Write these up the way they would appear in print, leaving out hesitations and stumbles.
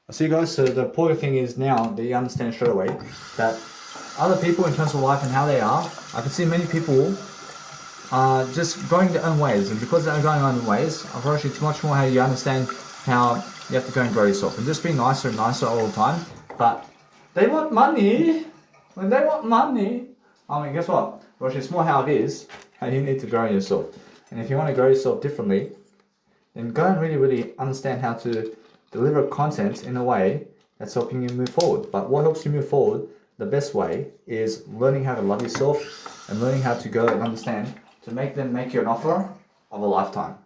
See guys, so the important thing is now that you understand straight away that other people in terms of life and how they are, I can see many people are just going their own ways, and because they're going their own ways, unfortunately it's much more how you understand how you have to go and grow yourself and just be nicer and nicer all the time. But they want money. When they want money, I mean, guess what? Unfortunately, it's more how it is, how you need to grow yourself. And if you want to grow yourself differently, then go and really understand how to deliver content in a way that's helping you move forward. But what helps you move forward, the best way, is learning how to love yourself and learning how to go and understand to make them make you an offer of a lifetime.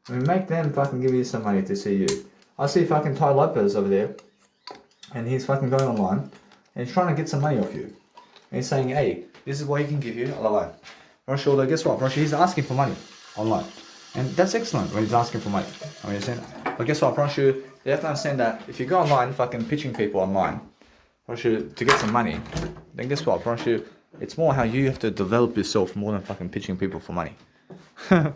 I mean, make them fucking give you some money to see you. I see fucking Tai Lopez over there, and he's fucking going online, and he's trying to get some money off you. And he's saying, hey, this is what he can give you online. Roshi, although guess what, Roshi, he's asking for money online. And that's excellent when he's asking for money. I mean, but guess what, Roshi, you have to understand that if you go online fucking pitching people online, Roshi, to get some money, then guess what, Roshi, it's more how you have to develop yourself more than fucking pitching people for money. I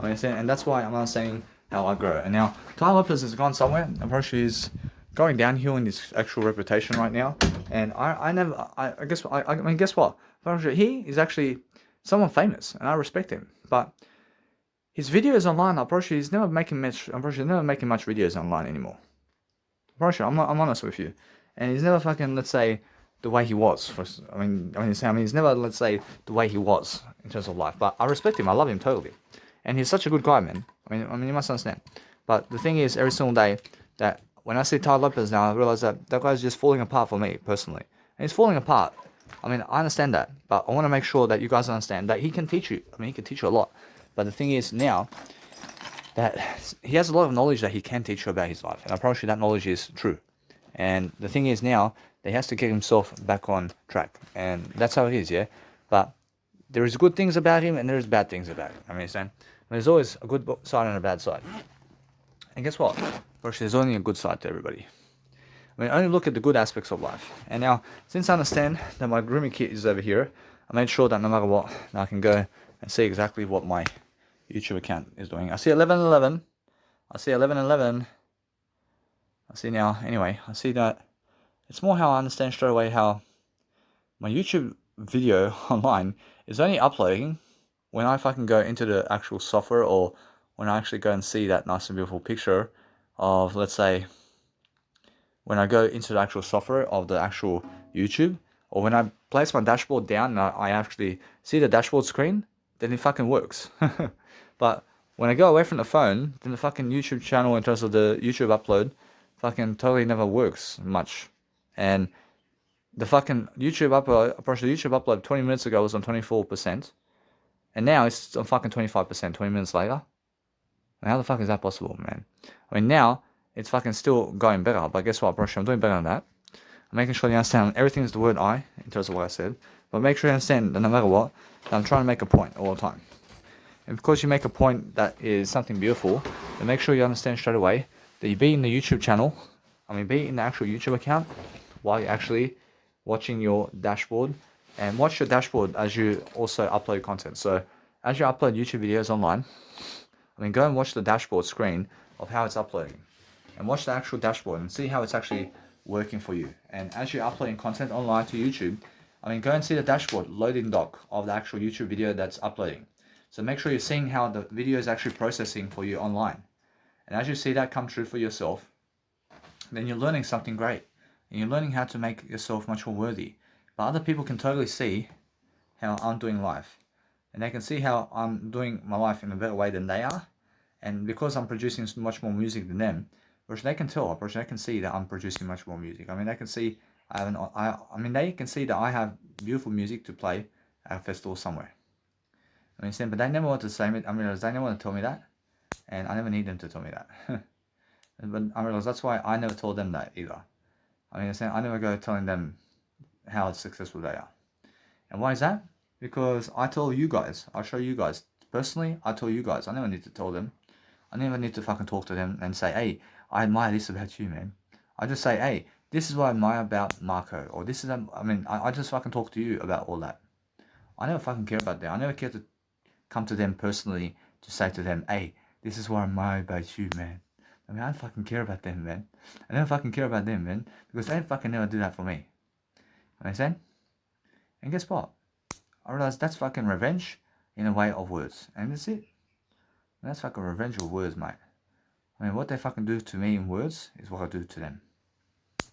understand, and that's why I'm not saying how I grow. And now, Tai Lopez has gone somewhere, and Roshi is going downhill in his actual reputation right now. And I guess what? He is actually someone famous, and I respect him. But his videos online, he's never making much videos online anymore. I'm honest with you. And he's never fucking, let's say, the way he was. He's never, let's say, the way he was in terms of life. But I respect him. I love him totally. And he's such a good guy, man. I mean, you must understand. But the thing is, every single day, that when I see Tai Lopez now, I realize that guy's just falling apart for me, personally. And he's falling apart. I mean, I understand that. But I want to make sure that you guys understand that he can teach you. I mean, he can teach you a lot. But the thing is now, that he has a lot of knowledge that he can teach you about his life. And I promise you that knowledge is true. And the thing is now, that he has to get himself back on track. And that's how it is, yeah? But there is good things about him, and there is bad things about him. I mean, there's always a good side and a bad side. And guess what? First, there's only a good side to everybody. I mean, only look at the good aspects of life. And now, since I understand that my grooming kit is over here, I made sure that no matter what, I can go and see exactly what my YouTube account is doing. I see 1111. I see 1111. I see now, anyway, I see that it's more how I understand straight away how my YouTube video online is only uploading when I fucking go into the actual software, or when I actually go and see that nice and beautiful picture of, let's say, when I go into the actual software of the actual YouTube, or when I place my dashboard down and I actually see the dashboard screen, then it fucking works. But when I go away from the phone, then the fucking YouTube channel in terms of the YouTube upload fucking totally never works much. And the fucking YouTube upload 20 minutes ago was on 24%. And now it's on fucking 25%, 20 minutes later. How the fuck is that possible, man? I mean, now it's fucking still going better. But guess what, bro? I'm doing better than that. I'm making sure you understand everything is the word I in terms of what I said. But make sure you understand that no matter what, that I'm trying to make a point all the time. And because you make a point that is something beautiful, then make sure you understand straight away that you be in the YouTube channel, be in the actual YouTube account, while you're actually watching your dashboard. And watch your dashboard as you also upload content. So as you upload YouTube videos online, go and watch the dashboard screen of how it's uploading. And watch the actual dashboard and see how it's actually working for you. And as you're uploading content online to YouTube, go and see the dashboard loading dock of the actual YouTube video that's uploading. So make sure you're seeing how the video is actually processing for you online. And as you see that come true for yourself, then you're learning something great. And you're learning how to make yourself much more worthy. But other people can totally see how I'm doing life. And they can see how I'm doing my life in a better way than they are. And because I'm producing so much more music than them, which they can tell, which they can see that I'm producing much more music. They can see they can see that I have beautiful music to play at a festival somewhere. But they never want to say it. They never want to tell me that. And I never need them to tell me that. But I realize that's why I never told them that either. I never go telling them how successful they are. And why is that? Because I tell you guys, I show you guys. Personally, I tell you guys. I never need to tell them. I never need to fucking talk to them and say, hey, I admire this about you, man. I just say, hey, this is what I admire about Marco. Or this is, I just fucking talk to you about all that. I never fucking care about that. I never care to come to them personally to say to them, hey, this is what I admire about you, man. I mean, I don't fucking care about them, man. I don't fucking care about them, man, because they fucking never do that for me. You understand? And guess what? I realized that's fucking revenge in a way of words. And that's it. And that's fucking revenge of words, mate. I mean, what they fucking do to me in words is what I do to them.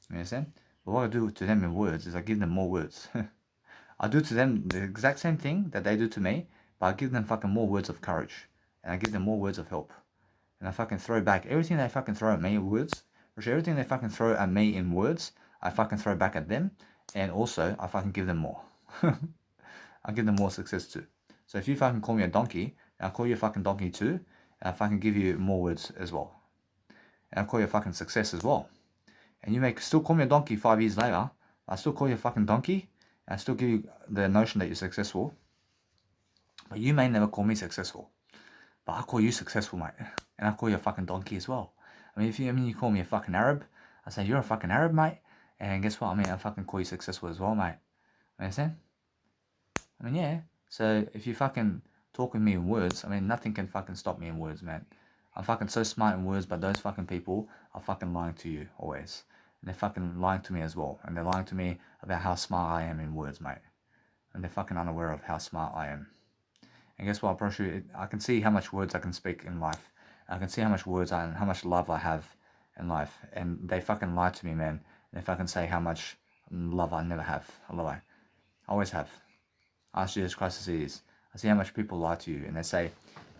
You understand? But what I do to them in words is I give them more words. I do to them the exact same thing that they do to me, but I give them fucking more words of courage. And I give them more words of help. And I fucking throw back everything they fucking throw at me in words. Which everything they fucking throw at me in words, I fucking throw back at them. And also, I fucking give them more. I give them more success too. So if you fucking call me a donkey, I'll call you a fucking donkey too. And I fucking give you more words as well. And I'll call you a fucking success as well. And you may still call me a donkey 5 years later. I still call you a fucking donkey. And I still give you the notion that you're successful. But you may never call me successful. But I call you successful, mate. And I call you a fucking donkey as well. I mean, you call me a fucking Arab, I say you're a fucking Arab, mate. And guess what? I mean, I fucking call you successful as well, mate. Understand? I mean, yeah. So if you fucking talk with me in words, I mean, nothing can fucking stop me in words, man. I'm fucking so smart in words, but those fucking people are fucking lying to you always. And they're fucking lying to me as well. And they're lying to me about how smart I am in words, mate. And they're fucking unaware of how smart I am. And guess what? I promise you, I can see how much words I can speak in life. I can see how much words and how much love I have in life. And they fucking lie to me, man. They fucking say how much love I never have. I always have. Ask Jesus Christ to see this. I see how much people lie to you, and they say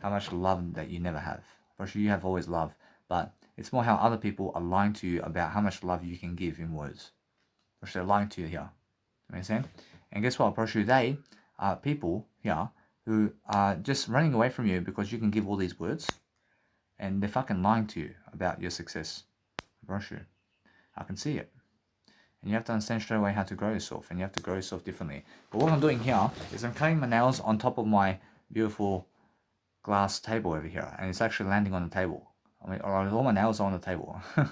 how much love that you never have. For sure, you have always love, but it's more how other people are lying to you about how much love you can give in words. For sure, they're lying to you here. You understand? And guess what? For sure, they are people here who are just running away from you because you can give all these words, and they're fucking lying to you about your success. For sure, I can see it. And you have to understand straight away how to grow yourself, and you have to grow yourself differently. But what I'm doing here is I'm cutting my nails on top of my beautiful glass table over here, and it's actually landing on the table. I mean, or all my nails are on the table. Or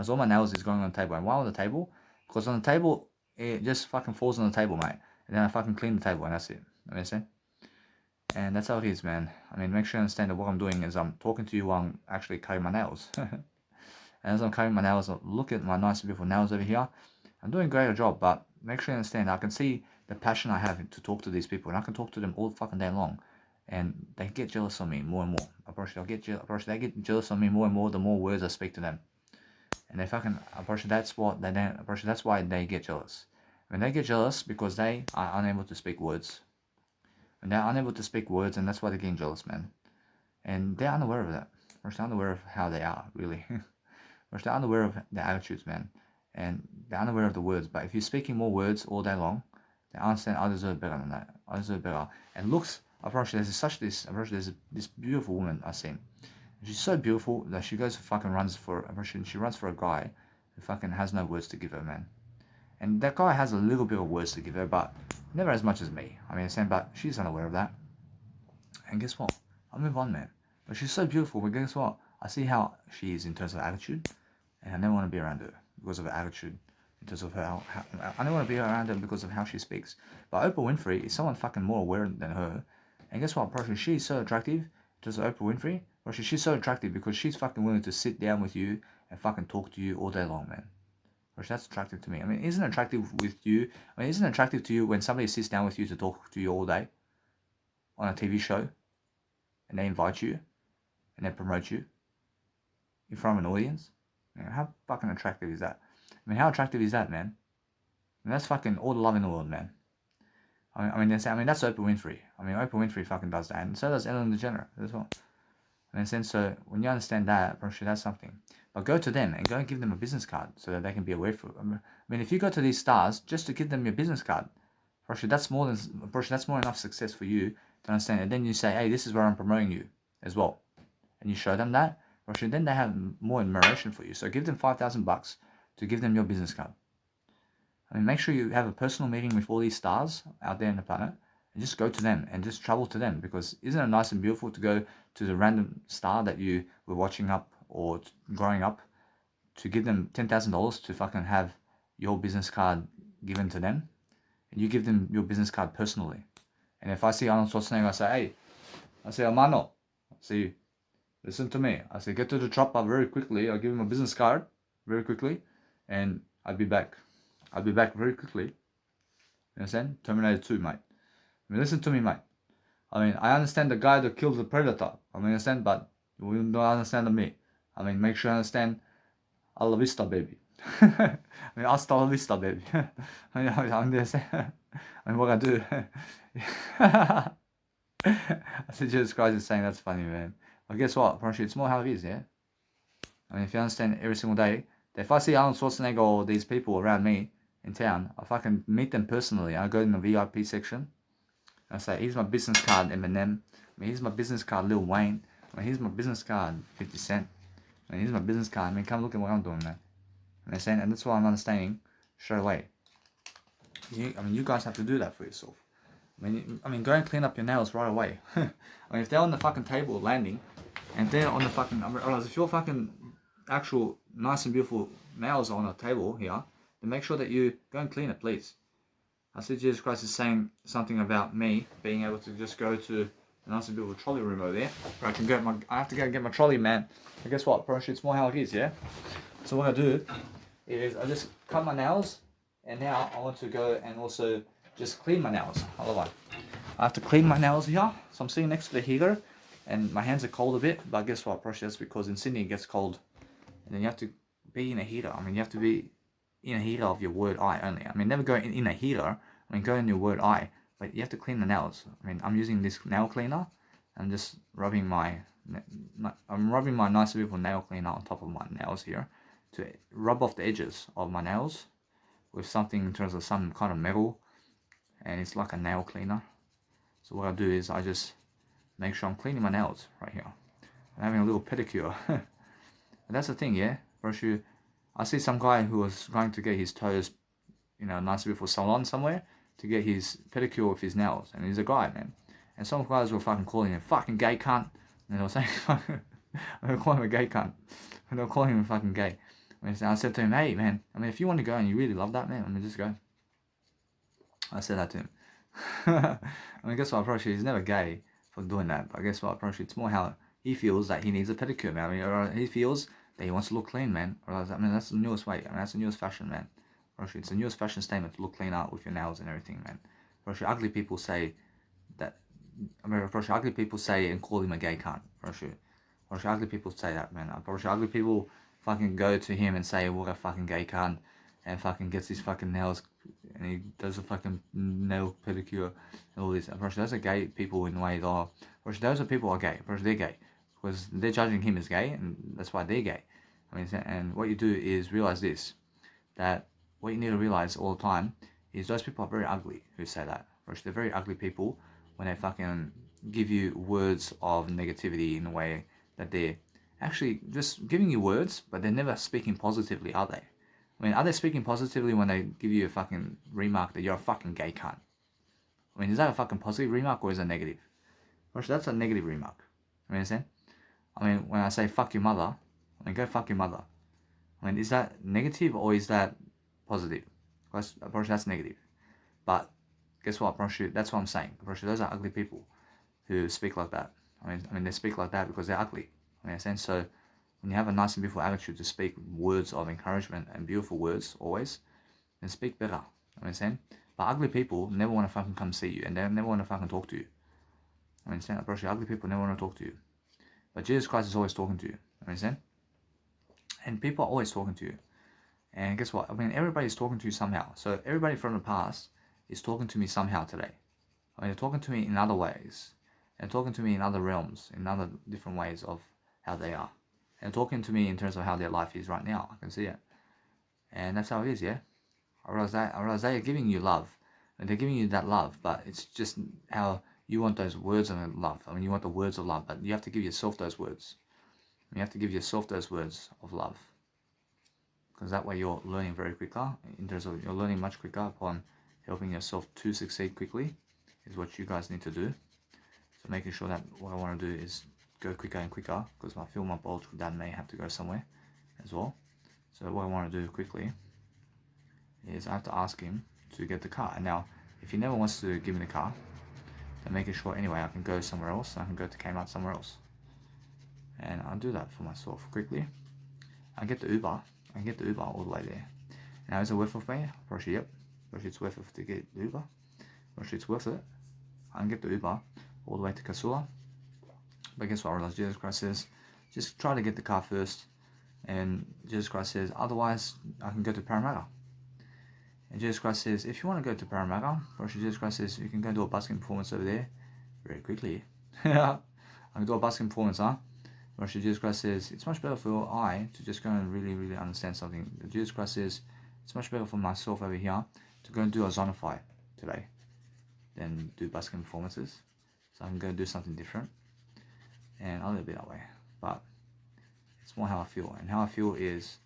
all my nails is going on the table. And why on the table? Because on the table, it just fucking falls on the table, mate. And then I fucking clean the table, and that's it. You understand? And that's how it is, man. I mean, make sure you understand that what I'm doing is I'm talking to you while I'm actually cutting my nails. And as I'm cutting my nails, look at my nice beautiful nails over here. I'm doing a great job, but make sure you understand, I can see the passion I have to talk to these people, and I can talk to them all fucking day long, and they get jealous of me more and more. They get jealous of me more and more the more words I speak to them, and they fucking, that's why they get jealous. When they get jealous because they are unable to speak words, and they're unable to speak words, and that's why they're getting jealous, man. And they're unaware of that. They're unaware of how they are, really. They're unaware of their attitudes, man. And they're unaware of the words. But if you're speaking more words all day long, they understand I deserve better than that. I deserve better. And looks, there's this beautiful woman I've seen. She's so beautiful that she goes she runs for a guy who fucking has no words to give her, man. And that guy has a little bit of words to give her, but never as much as me. I mean, but she's unaware of that. And guess what? I move on, man. But she's so beautiful, but guess what? I see how she is in terms of attitude, and I never want to be around her because of her attitude, in terms of how I don't want to be around her because of how she speaks. But Oprah Winfrey is someone fucking more aware than her. And guess what? Probably she's so attractive, just Oprah Winfrey. Probably she's so attractive because she's fucking willing to sit down with you and fucking talk to you all day long, man. Which that's attractive to me. I mean, isn't it attractive with you? I mean, isn't it attractive to you when somebody sits down with you to talk to you all day on a TV show, and they invite you, and they promote you in front of an audience? You know, how fucking attractive is that? I mean, how attractive is that, man? And that's fucking all the love in the world, man. I mean, that's Oprah Winfrey. I mean, Oprah Winfrey fucking does that, and so does Ellen DeGeneres as well. And so when you understand that, I'm sure that's something. But go to them and go and give them a business card so that they can be aware for it. I mean, if you go to these stars just to give them your business card, that's more enough success for you to understand. And then you say, hey, this is where I'm promoting you as well, and you show them that. Then they have more admiration for you. So give them $5,000 to give them your business card. I mean, make sure you have a personal meeting with all these stars out there in the planet, and just go to them and just travel to them, because isn't it nice and beautiful to go to the random star that you were watching up or growing up, to give them $10,000 to fucking have your business card given to them, and you give them your business card personally. And if I see Arnold Schwarzenegger, I say, hey, Armando, I see you. Listen to me. I said, get to the chopper very quickly. I'll give him a business card very quickly, and I'll be back. I'll be back very quickly. You understand? Terminator 2, mate. I mean, listen to me, mate. I mean, I understand the guy that killed the predator. I mean, understand, but you don't understand me. I mean, make sure you understand. A la vista, baby. I mean, hasta la vista, baby. I mean, I understand. I mean, what I do. I said, Jesus Christ is saying that's funny, man. But guess what? Apparently, it's more how it is, yeah? I mean, if you understand every single day, that if I see Arnold Schwarzenegger or these people around me in town, I fucking meet them personally. I go in the VIP section. I say, here's my business card, Eminem. I mean, here's my business card, Lil Wayne. I mean, here's my business card, 50 Cent. I mean, here's my business card. I mean, come look at what I'm doing, man. You understand? And that's why I'm understanding straight away. You guys have to do that for yourself. I mean, go and clean up your nails right away. I mean, if they're on the fucking table landing, and they're on the fucking, if your fucking actual nice and beautiful nails are on the table here, then make sure that you go and clean it, please. I see Jesus Christ is saying something about me being able to just go to a nice and beautiful trolley room over there. Where I have to go and get my trolley, man. But guess what? Probably it's more how it is, yeah? So what I do is I just cut my nails, and now I want to go and also just clean my nails. Hold on. I have to clean my nails here. So I'm sitting next to the heater, and my hands are cold a bit. But guess what? Probably that's because in Sydney it gets cold, and then you have to be in a heater. I mean, you have to be in a heater of your word eye only. I mean, never go in a heater. I mean, go in your word eye, but you have to clean the nails. I mean, I'm using this nail cleaner. I'm just rubbing my nice beautiful nail cleaner on top of my nails here to rub off the edges of my nails with something in terms of some kind of metal, and it's like a nail cleaner. So what I do is I just make sure I'm cleaning my nails right here. I'm having a little pedicure. And that's the thing, yeah. I see some guy who was going to get his toes, nice beautiful salon somewhere to get his pedicure with his nails, and he's a guy, man. And some guys were fucking calling him fucking gay cunt, and they were saying, they were calling him a gay cunt, and they were calling him fucking gay. I said to him, hey man, I mean, if you want to go and you really love that, man, I mean, just go. I said that to him. I mean, guess what? Probably he's never gay for doing that, but guess what? Probably it's more how he feels that he needs a pedicure, man. I mean, or he feels that he wants to look clean, man. Or I mean, that's the newest way. I mean, that's the newest fashion, man. Probably it's the newest fashion statement to look clean out with your nails and everything, man. Probably ugly people say that. I mean, probably ugly people say and call him a gay cunt. Probably ugly people say that, man. Probably ugly people fucking go to him and say, what a fucking gay cunt, and fucking gets his fucking nails, and he does a fucking nail pedicure and all this. And probably those are gay people in ways, or probably those are people who are gay. Probably they're gay because they're judging him as gay, and that's why they're gay. I mean, and what you do is realize this, that what you need to realize all the time is those people are very ugly who say that. Probably they're very ugly people when they fucking give you words of negativity in a way that they're actually just giving you words, but they're never speaking positively, are they? I mean, are they speaking positively when they give you a fucking remark that you're a fucking gay cunt? I mean, is that a fucking positive remark or is it negative? Or that's a negative remark. You understand? I mean, when I say fuck your mother, I mean, go fuck your mother. I mean, is that negative or is that positive? Because that's negative. But guess what? That's what I'm saying. Those are ugly people who speak like that. I mean, they speak like that because they're ugly. I mean, so when you have a nice and beautiful attitude to speak words of encouragement and beautiful words always, then speak better. I mean, but ugly people never want to fucking come see you, and they never want to fucking talk to you. I mean, ugly people never want to talk to you, but Jesus Christ is always talking to you. I mean, and people are always talking to you. And guess what? I mean, everybody's talking to you somehow. So everybody from the past is talking to me somehow today. I mean, they're talking to me in other ways, and talking to me in other realms, in other different ways of how they are, and talking to me in terms of how their life is right now. I can see it, and that's how it is, yeah. I realize they are giving you love, and they're giving you that love, but it's just how you want those words of love. I mean, you want the words of love, but you have to give yourself those words. You have to give yourself those words of love, because that way you're learning very quicker. In terms of you're learning much quicker upon helping yourself to succeed quickly, is what you guys need to do. So making sure that what I want to do is go quicker and quicker, because I feel my biological dad may have to go somewhere as well. So what I want to do quickly is I have to ask him to get the car. And now, if he never wants to give me the car, then making sure anyway I can go somewhere else. I can go to Kmart somewhere else. And I'll do that for myself quickly. I get the Uber all the way there. Now is it worth it for me? Probably yep. Probably it's worth it to get the Uber. Probably it's worth it. I can get the Uber all the way to Kasula. But guess what I realized? Jesus Christ says, just try to get the car first. And Jesus Christ says, otherwise I can go to Parramatta. And Jesus Christ says, if you want to go to Parramatta, Jesus Christ says, you can go do a busking performance over there very quickly. I can do a busking performance, huh? Jesus Christ says, it's much better for I to just go and really, really understand something. Jesus Christ says, it's much better for myself over here to go and do a Zonify today than do busking performances. So I can go do something different. And I'll leave it that way. But it's more how I feel. And how I feel is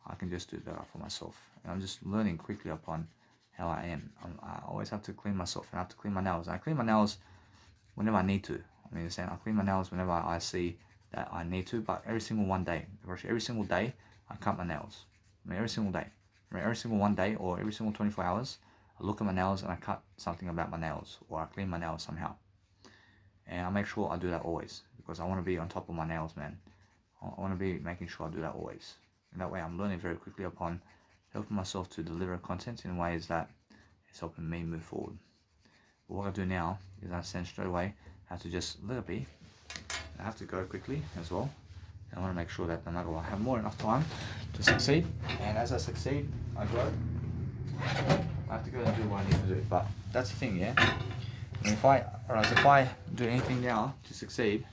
I can just do better for myself. And I'm just learning quickly upon how I am. I always have to clean myself and I have to clean my nails. And I clean my nails whenever I need to. I mean, I clean my nails whenever I see that I need to, but every single one day. Every single day, I cut my nails. I mean, every single day. I mean, every single one day or every single 24 hours, I look at my nails and I cut something about my nails or I clean my nails somehow. And I make sure I do that always because I want to be on top of my nails, man. I want to be making sure I do that always. And that way I'm learning very quickly upon helping myself to deliver content in ways that is helping me move forward. But what I do now is I understand straight away how to just let it be. I have to go quickly as well. And I want to make sure that no matter what, I have more enough time to succeed. And as I succeed, I grow. I have to go and do what I need to do. But that's the thing, yeah? And if I do anything now to succeed,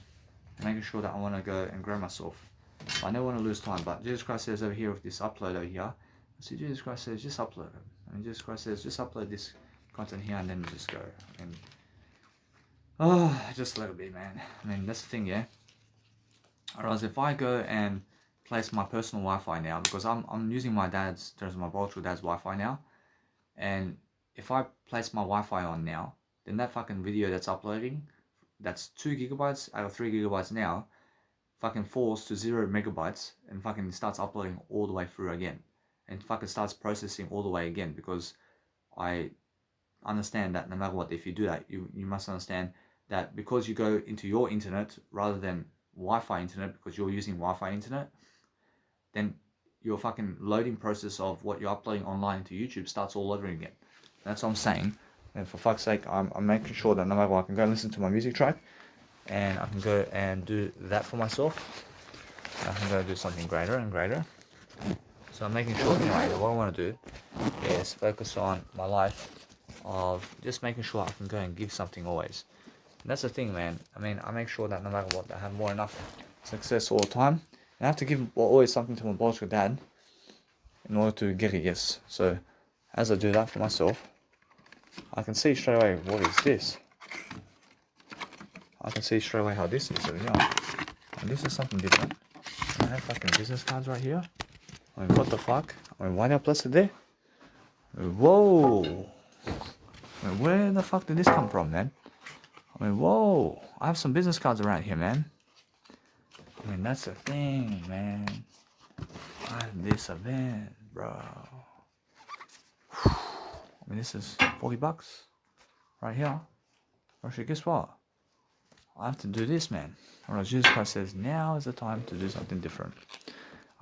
I'm making sure that I want to go and grow myself. I never want to lose time. But Jesus Christ says over here with this upload over here, I see Jesus Christ says just upload it. And Jesus Christ says just upload this content here and then just go. And just let it be, man. I mean, that's the thing, yeah? Whereas if I go and place my personal Wi-Fi now, because I'm using my dad's biological dad's Wi-Fi now, and if I place my Wi-Fi on now, then that fucking video that's uploading, that's 2 gigabytes out of 3 gigabytes now, fucking falls to 0 megabytes and fucking starts uploading all the way through again. And fucking starts processing all the way again, because I understand that no matter what, if you do that, you must understand that because you go into your internet rather than Wi-Fi internet, because you're using Wi-Fi internet, then your fucking loading process of what you're uploading online to YouTube starts all over again. That's what I'm saying. And for fuck's sake, I'm making sure that no matter what, I can go and listen to my music track, and I can go and do that for myself. I can go do something greater and greater. So I'm making sure, anyway, that what I want to do is focus on my life of just making sure I can go and give something always. And that's the thing, man. I mean, I make sure that no matter what, I have more enough success all the time. And I have to give always something to my biological dad in order to get a yes. So as I do that for myself, I can see straight away what is this. I can see straight away how this is. So, yeah. And this is something different. I have fucking business cards right here. I mean, what the fuck? I mean, why did I place it there? Whoa! I mean, where the fuck did this come from, man? I mean, whoa! I have some business cards around here, man. I mean, that's the thing, man. I have this event, bro. I mean, this is $40 right here. Actually, guess what? I have to do this, man. Or else Jesus Christ says, now is the time to do something different.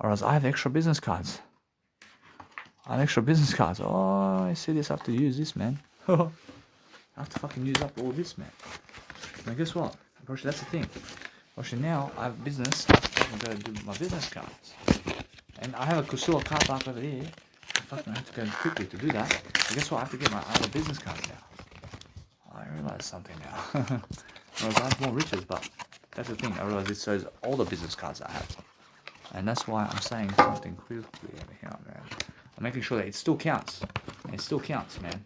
Or else I have extra business cards. I have extra business cards. Oh, I see this. I have to use this, man. I have to fucking use up all this, man. Now, guess what? Actually, that's the thing. Actually, now I have business. I can go do my business cards. And I have a Kusua car park over there. I fucking have to go quickly to do that. But guess what? I have to get my other business cards now. I realize something now. Whereas I have more riches, but that's the thing. I realize it shows all the business cards I have. And that's why I'm saying something quickly over here, man. I'm making sure that it still counts. It still counts, man.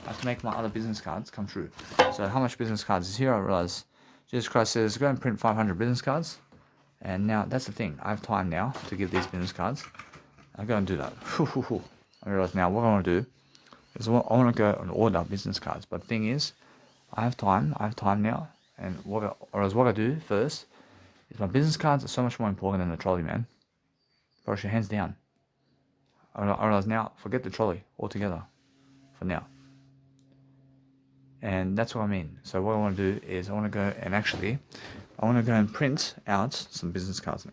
I have to make my other business cards come true. So how much business cards is here? I realize Jesus Christ says, go and print 500 business cards. And now, that's the thing. I have time now to give these business cards. I'll go and do that. I realize now what I want to do is I want to go and order business cards. But the thing is, I have time now. And what I do first is my business cards are so much more important than the trolley, man. Gosh, your hands down. I realize now, forget the trolley altogether for now. And that's what I mean. So what I want to do is I want to go and actually I want to go and print out some business cards now.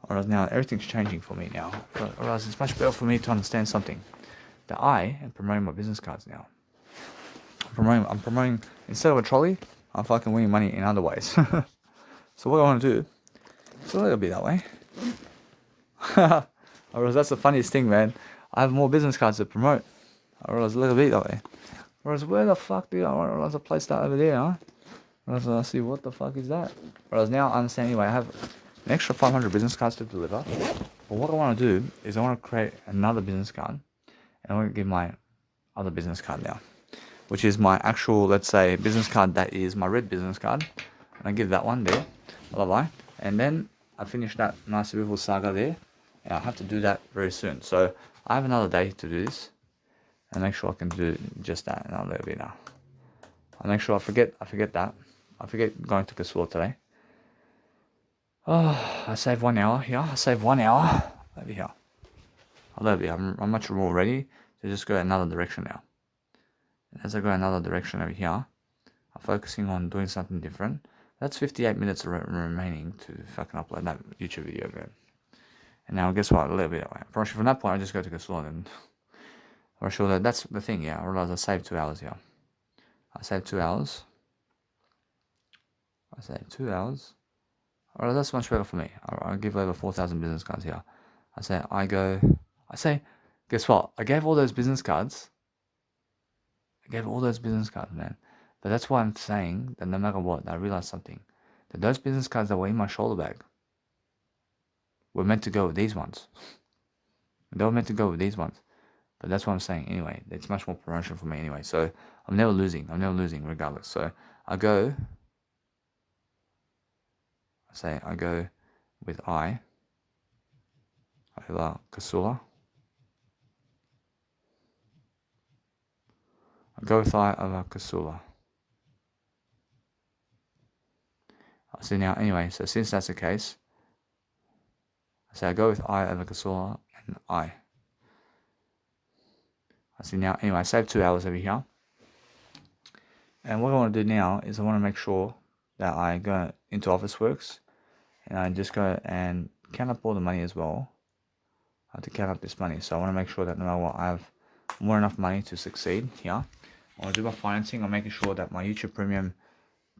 Alright, now everything's changing for me now. Alright, it's much better for me to understand something. That I am promoting my business cards now. I'm promoting, instead of a trolley, I'm fucking winning money in other ways. So what I want to do, it's a little bit that way. Alright, that's the funniest thing, man. I have more business cards to promote. Alright, it's a little bit that way. Whereas where the fuck do I, there's a place that over there, huh? Whereas I see, what the fuck is that? Whereas now I understand anyway, I have an extra 500 business cards to deliver. But what I want to do is I want to create another business card. And I want to give my other business card now, which is my actual, let's say, business card that is my red business card. And I give that one there, bye-bye. And then I finish that nice beautiful saga there. And I have to do that very soon. So I have another day to do this. And make sure I can do just that in a little bit now. I'll make sure I forget that. I forget going to Kasula today. Oh, I saved 1 hour here. I saved 1 hour over here. I'm much more ready to just go another direction now. And as I go another direction over here, I'm focusing on doing something different. That's 58 minutes remaining to fucking upload that YouTube video again. And now guess what? A little bit away. Probably from that point, I just go to Kasula and I'm sure that that's the thing. Yeah, I realize I saved 2 hours here. I saved 2 hours. Alright, that's much better for me. I'll give over 4,000 business cards here. I say, guess what? I gave all those business cards. Man. But that's why I'm saying that no matter what, I realized something. That those business cards that were in my shoulder bag were meant to go with these ones. They were meant to go with these ones. But that's what I'm saying anyway. It's much more promotion for me anyway. So I'm never losing regardless. So I go with I over Kasula. I go with I over Kasula. So now, anyway, so since that's the case, I go with I over Kasula and I. See now, anyway, I saved 2 hours over here. And what I want to do now is I want to make sure that I go into Officeworks and I just go and count up all the money as well. I have to count up this money. So I want to make sure that no matter what, I have more enough money to succeed here. I want to do my financing. I'm making sure that my YouTube Premium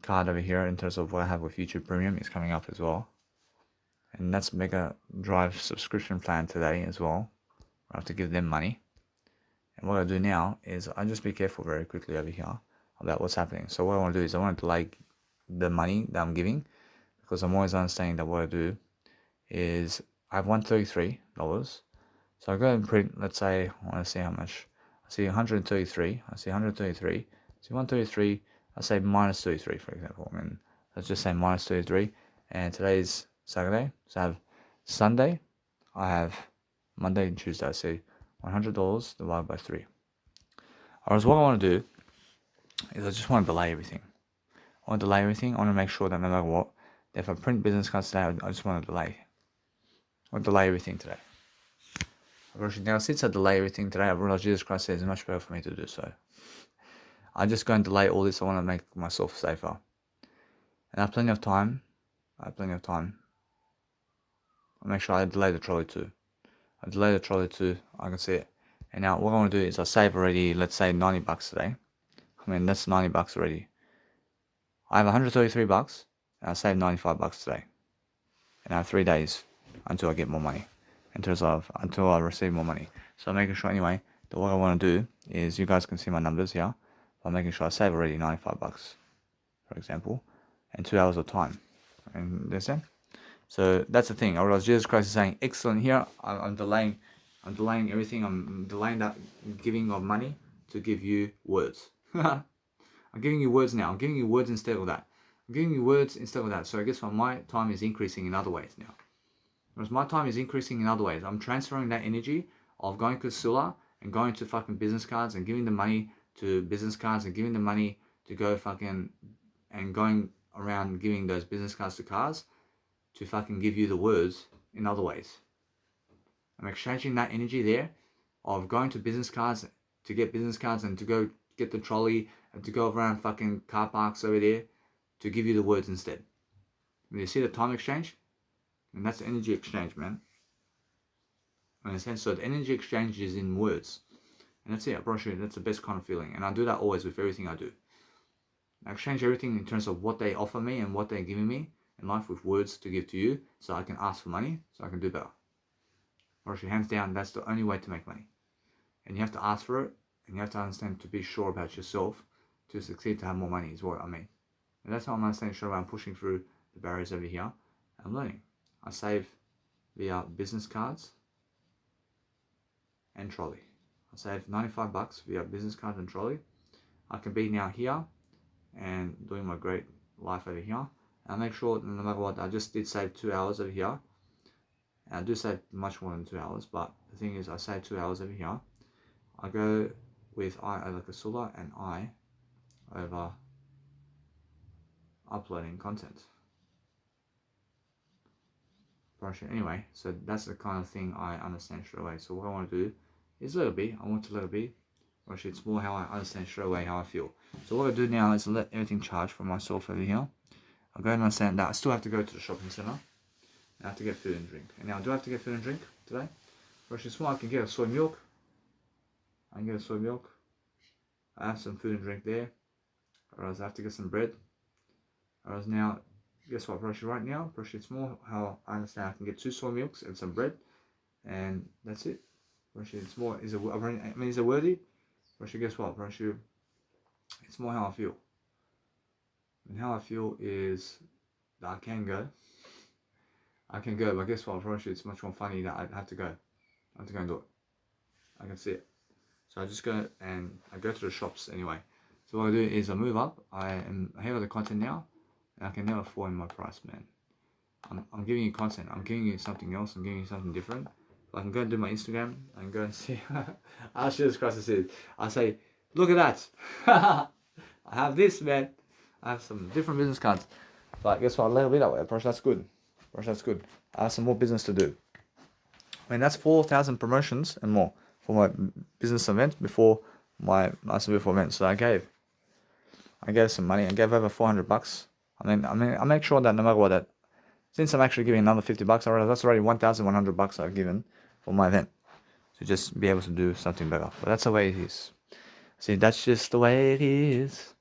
card over here, in terms of what I have with YouTube Premium, is coming up as well. And that's Mega Drive subscription plan today as well. I have to give them money. And what I do now is I just be careful very quickly over here about what's happening. So what I want to do is I want to delay the money that I'm giving, because I'm always understanding that what I do is I have $133. So I go and print, let's say, I want to see how much. I see 133. I see 133. I see 133. I say minus 33, for example. I mean, let's just say minus 33. And today's Saturday. So I have Sunday. I have Monday and Tuesday. I see $100 divided by 3. Alright, what I want to do is I just want to delay everything. I want to make sure that no matter what, if I print business cards today, I just want to delay. I want to delay everything today. Now, since I delay everything today, I realized Jesus Christ says it's much better for me to do so. I just go and delay all this. I want to make myself safer. And I have plenty of time. I'll make sure I delay the trolley too. I can see it. And now what I want to do is I save already, let's say $90 today. I mean, that's $90 already. I have $133 and I save $95 today. And I have 3 days until I get more money. Until I receive more money. So I'm making sure anyway that what I want to do is, you guys can see my numbers here. I'm making sure I save already $95, for example, and 2 hours of time. And understand? So that's the thing. I realize Jesus Christ is saying, excellent here. I'm delaying everything. I'm delaying that giving of money to give you words. I'm giving you words now. I'm giving you words instead of that. So I guess my time is increasing in other ways now. Whereas my time is increasing in other ways. I'm transferring that energy of going to Sula and going to fucking business cards and giving the money to business cards and giving the money to go fucking and going around giving those business cards to cars to fucking give you the words in other ways. I'm exchanging that energy there of going to business cards to get business cards and to go get the trolley and to go around fucking car parks over there to give you the words instead. you see the time exchange? And that's energy exchange, man. In a sense, so the energy exchange is in words. And that's it, I promise you, that's the best kind of feeling. And I do that always with everything I do. I exchange everything in terms of what they offer me and what they're giving me in life with words to give to you, so I can ask for money, so I can do better. Or hands down, that's the only way to make money. And you have to ask for it, and you have to understand to be sure about yourself to succeed, to have more money is what I mean. And that's how I'm understanding straight away. I'm pushing through the barriers over here. I'm learning. I save via business cards and trolley. I save $95 via business card and trolley. I can be now here and doing my great life over here. And I make sure no matter what, I just did save 2 hours over here. And I do save much more than 2 hours, but the thing is I save 2 hours over here. I go with I over Kasula and I over uploading content. Anyway, so that's the kind of thing I understand straight away. So what I want to do is let it be. I want to let it be. Actually, it's more how I understand straight away how I feel. So what I do now is let everything charge for myself over here. I'll go and understand that I still have to go to the shopping center. I have to get food and drink. And now, do I have to get food and drink today? Actually, small, I can get a soy milk. I can get a soy milk. I have some food and drink there. Or else I have to get some bread. Or else now, guess what, Actually, right now, Actually, it's more how I understand I can get 2 soy milks and some bread. And that's it. Actually, it's more, is it worthy? Actually, guess what, Actually, it's more how I feel. And how I feel is that I can go. I can go, but guess what, Actually, it's much more funny that I have to go. I have to go and do it. I can see it. So I just go and I go to the shops anyway. So what I do is I move up. I am ahead of the content now. And I can never fall in my price, man. I'm giving you content. I'm giving you something else. I'm giving you something different. I can go and do my Instagram. I can go and see. I'll show this across the city. I say, look at that. I have this, man. I have some different business cards. But guess what? A little bit that way. Approach, that's good. Approach, that's good. I have some more business to do. I mean, that's 4,000 promotions and more for my business event before my Master Beautiful event. So I gave some money. I gave over $400. I make sure that no matter what, that since I'm actually giving another $50 already, that's already $1,100 I've given for my event to just be able to do something better. But that's the way it is. See, that's just the way it is.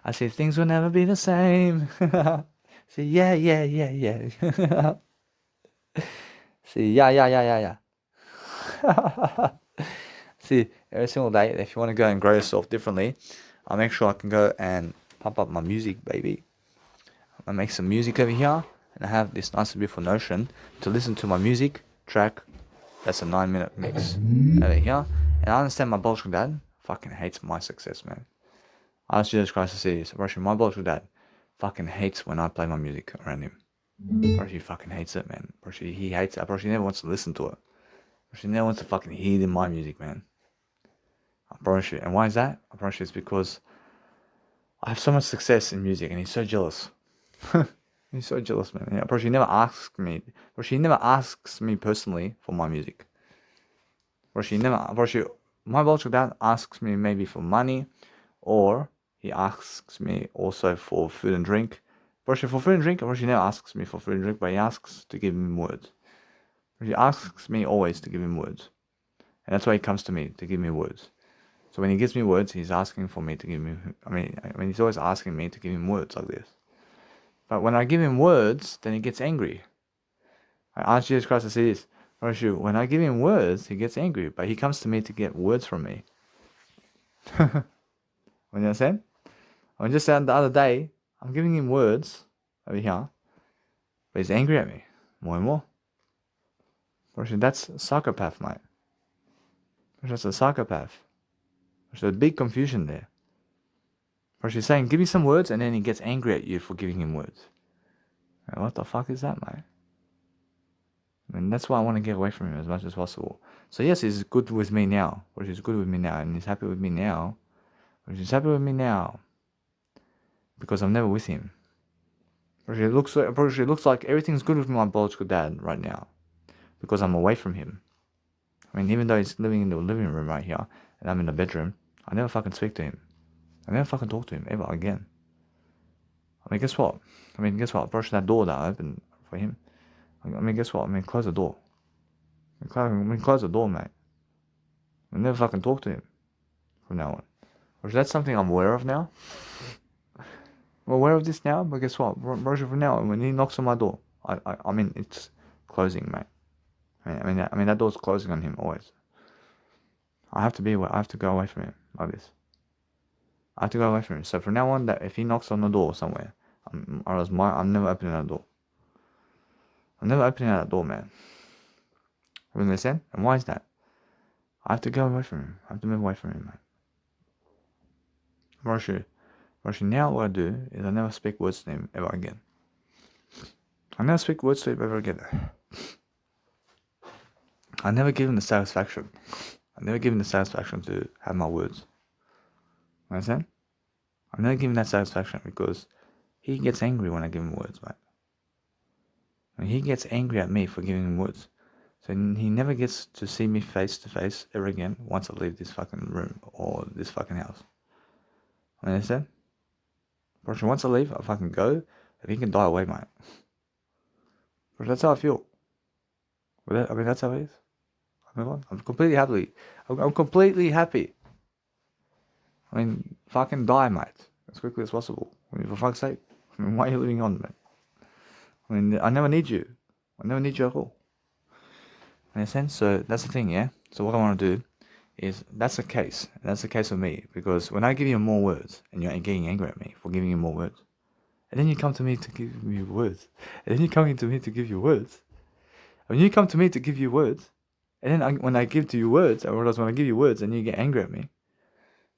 I see things will never be the same. See, yeah. See, yeah. See, every single day, if you want to go and grow yourself differently, I'll make sure I can go and pump up my music, baby. I make some music over here, and I have this nice beautiful Notion to listen to my music track. That's a 9-minute mix over here. And I understand my Bolshevik dad fucking hates my success, man. I ask Jesus Christ to see this. Actually, my Bolshevik dad fucking hates when I play my music around him. Actually, he fucking hates it, man. Actually, he hates it. Actually, he never wants to listen to it. Actually, he never wants to fucking hear my music, man. I promise you. And why is that? I promise you it's because I have so much success in music, and he's so jealous. He's so jealous, man. Yeah, he never asks me. He never asks me personally for my music. My Bolshevik dad asks me maybe for money, or he asks me also for food and drink. For food and drink, he never asks me for food and drink, but he asks to give him words. He asks me always to give him words. And that's why he comes to me, to give me words. So when he gives me words, he's asking for me to give me, he's always asking me to give him words like this. But when I give him words, then he gets angry. I ask Jesus Christ to see this. When I give him words, he gets angry. But he comes to me to get words from me. You understand? I just said the other day, I'm giving him words over here. But he's angry at me. More and more. That's a psychopath, mate. That's a psychopath. There's a big confusion there. She's saying, give me some words, and then he gets angry at you for giving him words. What the fuck is that, mate? That's why I want to get away from him as much as possible. So yes, he's good with me now. He's good with me now, and he's happy with me now. He's happy with me now because I'm never with him. It looks like everything's good with my biological dad right now because I'm away from him. Even though he's living in the living room right here, and I'm in the bedroom, I never fucking speak to him. I never fucking talk to him ever again. I mean, guess what? Brush that door that I opened for him. I mean, guess what? I mean, close the door. Close the door, mate. I never fucking talk to him from now on. Or that's something I'm aware of now. I'm aware of this now, but guess what? Roger, from now on, when he knocks on my door, I mean, it's closing, mate. I mean, that door's closing on him always. I have to be aware. I have to go away from him like this. I have to go away from him. So from now on, that if he knocks on the door somewhere, I'm never opening that door. I'm never opening that door, man. You understand? And why is that? I have to go away from him. I have to move away from him, man. Roger, now what I do is I never speak words to him ever again. I never speak words to him ever again. I never give him the satisfaction. I never give him the satisfaction to have my words. You understand? I never give him that satisfaction because he gets angry when I give him words, mate. And he gets angry at me for giving him words. So he never gets to see me face to face ever again once I leave this fucking room or this fucking house. You understand? But once I leave, I fucking go, and he can die away, mate. But that's how I feel. I mean, that's how it is. I mean, I'm completely happy. I'm completely happy. I mean, fucking die, mate, as quickly as possible. I mean, for fuck's sake. I mean, why are you living on, man? I mean, I never need you. I never need you at all. Understand? So that's the thing, yeah? So what I want to do is, that's the case. That's the case of me. Because when I give you more words, and you're getting angry at me for giving you more words, and then you come to me to give me words, and then you come to me to give you words, when you come to me to give you words, and then when I give to you words, or when I give you words and you get angry at me,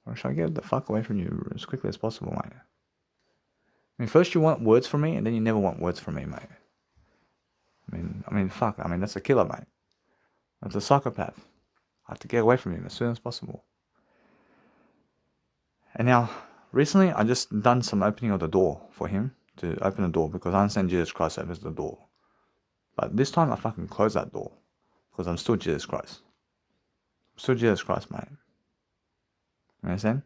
or should I get the fuck away from you as quickly as possible, mate? I mean, first you want words from me, and then you never want words from me, mate. I mean, fuck. I mean, that's a killer, mate. That's a psychopath. I have to get away from him as soon as possible. And now, recently, I just done some opening of the door for him, to open the door, because I understand Jesus Christ opens the door. But this time, I fucking close that door, because I'm still Jesus Christ. I'm still Jesus Christ, mate. You understand?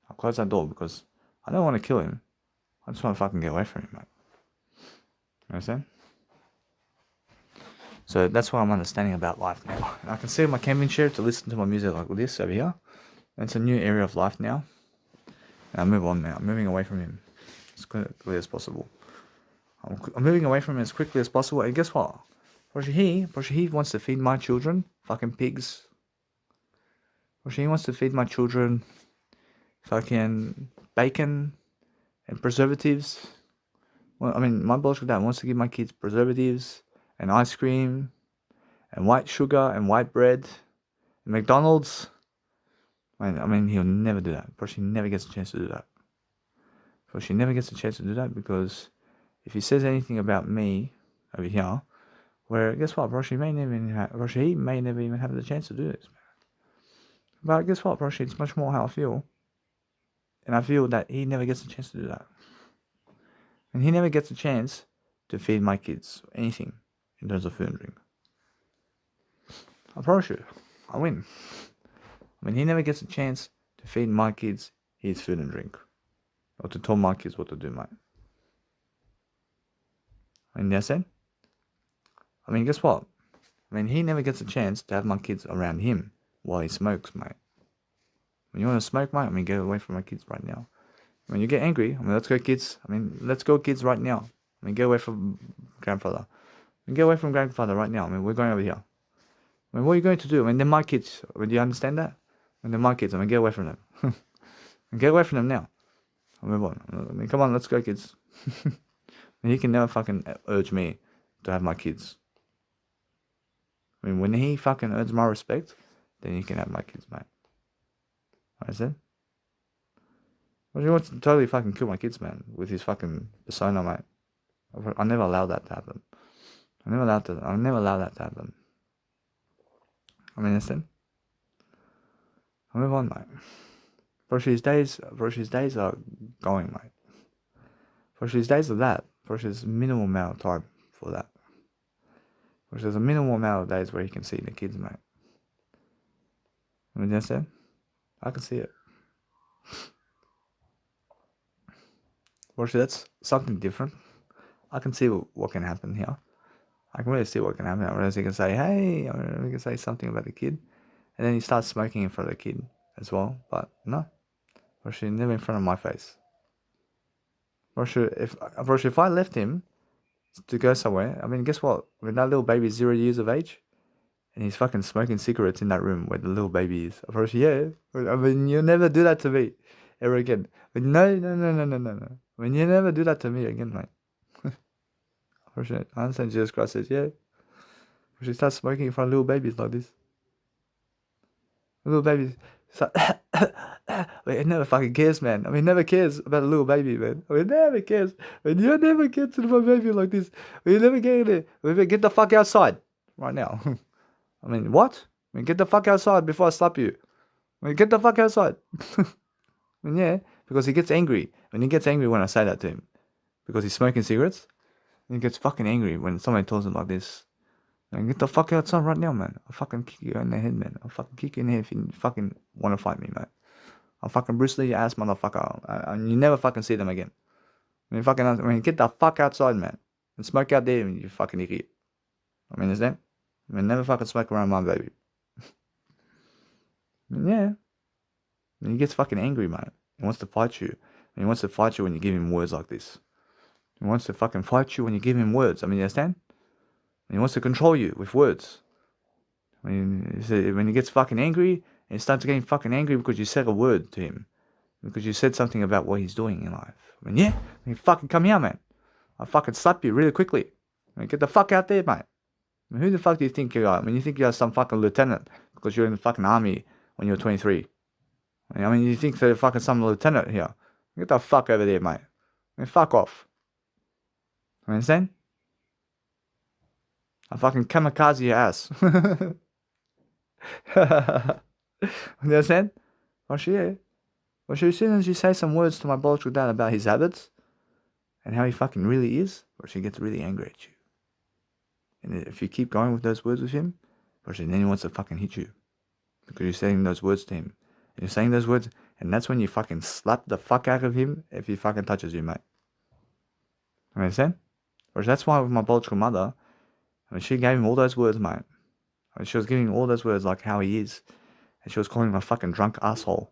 I close that door because I don't want to kill him. I just want to fucking get away from him, mate. You understand? So that's what I'm understanding about life now. I can sit in my camping chair to listen to my music like this over here. It's a new area of life now. And I move on now. I'm moving away from him as quickly as possible. I'm moving away from him as quickly as possible. And guess what? He wants to feed my children fucking pigs. He wants to feed my children fucking bacon and preservatives. Well, I mean, my biological dad wants to give my kids preservatives and ice cream and white sugar and white bread and McDonald's. I mean, he'll never do that. He never gets a chance to do that. He never gets a chance to do that because if he says anything about me over here, where guess what, he may never even have the chance to do this. But guess what, it's much more how I feel. And I feel that he never gets a chance to do that. And he never gets a chance to feed my kids anything in terms of food and drink. I promise you, I win. I mean, he never gets a chance to feed my kids his food and drink. Or to tell my kids what to do, mate. I mean, that's it. I mean, guess what? I mean, he never gets a chance to have my kids around him while he smokes, mate. When you want to smoke, mate, I mean, get away from my kids right now. When you get angry, I mean, let's go, kids. Let's go, kids, right now. I mean, get away from grandfather. Get away from grandfather right now. I mean, we're going over here. I mean, what are you going to do? I mean, they're my kids. I mean, do you understand that? I mean, they're my kids. I mean, get away from them. Get away from them now. I move on. I mean, come on, let's go, kids. He can never fucking urge me to have my kids. I mean, when he fucking earns my respect, then he can have my kids, mate. I said. Well, he wants to totally fucking kill my kids, man, with his fucking persona, mate. I never allow that to happen. I never allow that to happen. I mean, listen. I move on, mate. His days are going, mate. His days of that. There's minimal amount of time for that. There's a minimal amount of days where he can see the kids, mate. I mean, listen. I can see it. Well, that's something different. I can see what can happen here. I can really see what can happen. I realize he can say, hey, we can say something about the kid. And then he starts smoking in front of the kid as well. But no, Roshi, never in front of my face. Roshi, if I left him to go somewhere, I mean, guess what? When that little baby is 0 years of age, and he's fucking smoking cigarettes in that room where the little baby is. Roshi, yeah. I mean, you'll never do that to me ever again. But no, no, no, no, no, no, no. I mean, you never do that to me again, mate. Roshi, I understand Jesus Christ says, yeah. Roshi starts smoking in front of little babies like this. Little babies. It's like, wait, it never fucking cares, man. I mean, never cares about a little baby, man. I mean, never cares. I mean, you never get to my baby like this. I mean, you never get it. I mean, get the fuck outside right now. I mean, what? I mean, get the fuck outside before I slap you. I mean, get the fuck outside. I mean, yeah, because he gets angry. When he gets angry when I say that to him, because he's smoking cigarettes, and he gets fucking angry when somebody tells him like this. Man, get the fuck outside right now, man. I'll fucking kick you in the head, man. I'll fucking kick you in the head if you fucking want to fight me, man. I'll fucking Bruce Lee your ass, motherfucker. And you never fucking see them again. Get the fuck outside, man. And smoke out there, you fucking idiot. I mean, understand? I mean, never fucking smoke around my baby. Yeah. And he gets fucking angry, man. He wants to fight you. And he wants to fight you when you give him words like this. He wants to fucking fight you when you give him words. I mean, you understand? And he wants to control you with words. When he gets fucking angry, and he starts getting fucking angry because you said a word to him. Because you said something about what he's doing in life. I mean, yeah. I mean, fucking come here, man. I'll fucking slap you really quickly. I mean, get the fuck out there, mate. I mean, who the fuck do you think you are? I mean, you think you're some fucking lieutenant because you're in the fucking army when you're 23. I mean, you think they're fucking some lieutenant here. Get the fuck over there, mate. I mean, fuck off. You understand? I'll fucking kamikaze your ass. You understand? Well, as soon as you say some words to my biological dad about his habits and how he fucking really is, she gets really angry at you. And if you keep going with those words with him, then he wants to fucking hit you. Because you're saying those words to him. And you're saying those words, and that's when you fucking slap the fuck out of him if he fucking touches you, mate. You understand? That's why with my biological mother, I mean, she gave him all those words, mate. I mean, she was giving him all those words like how he is. And she was calling him a fucking drunk asshole.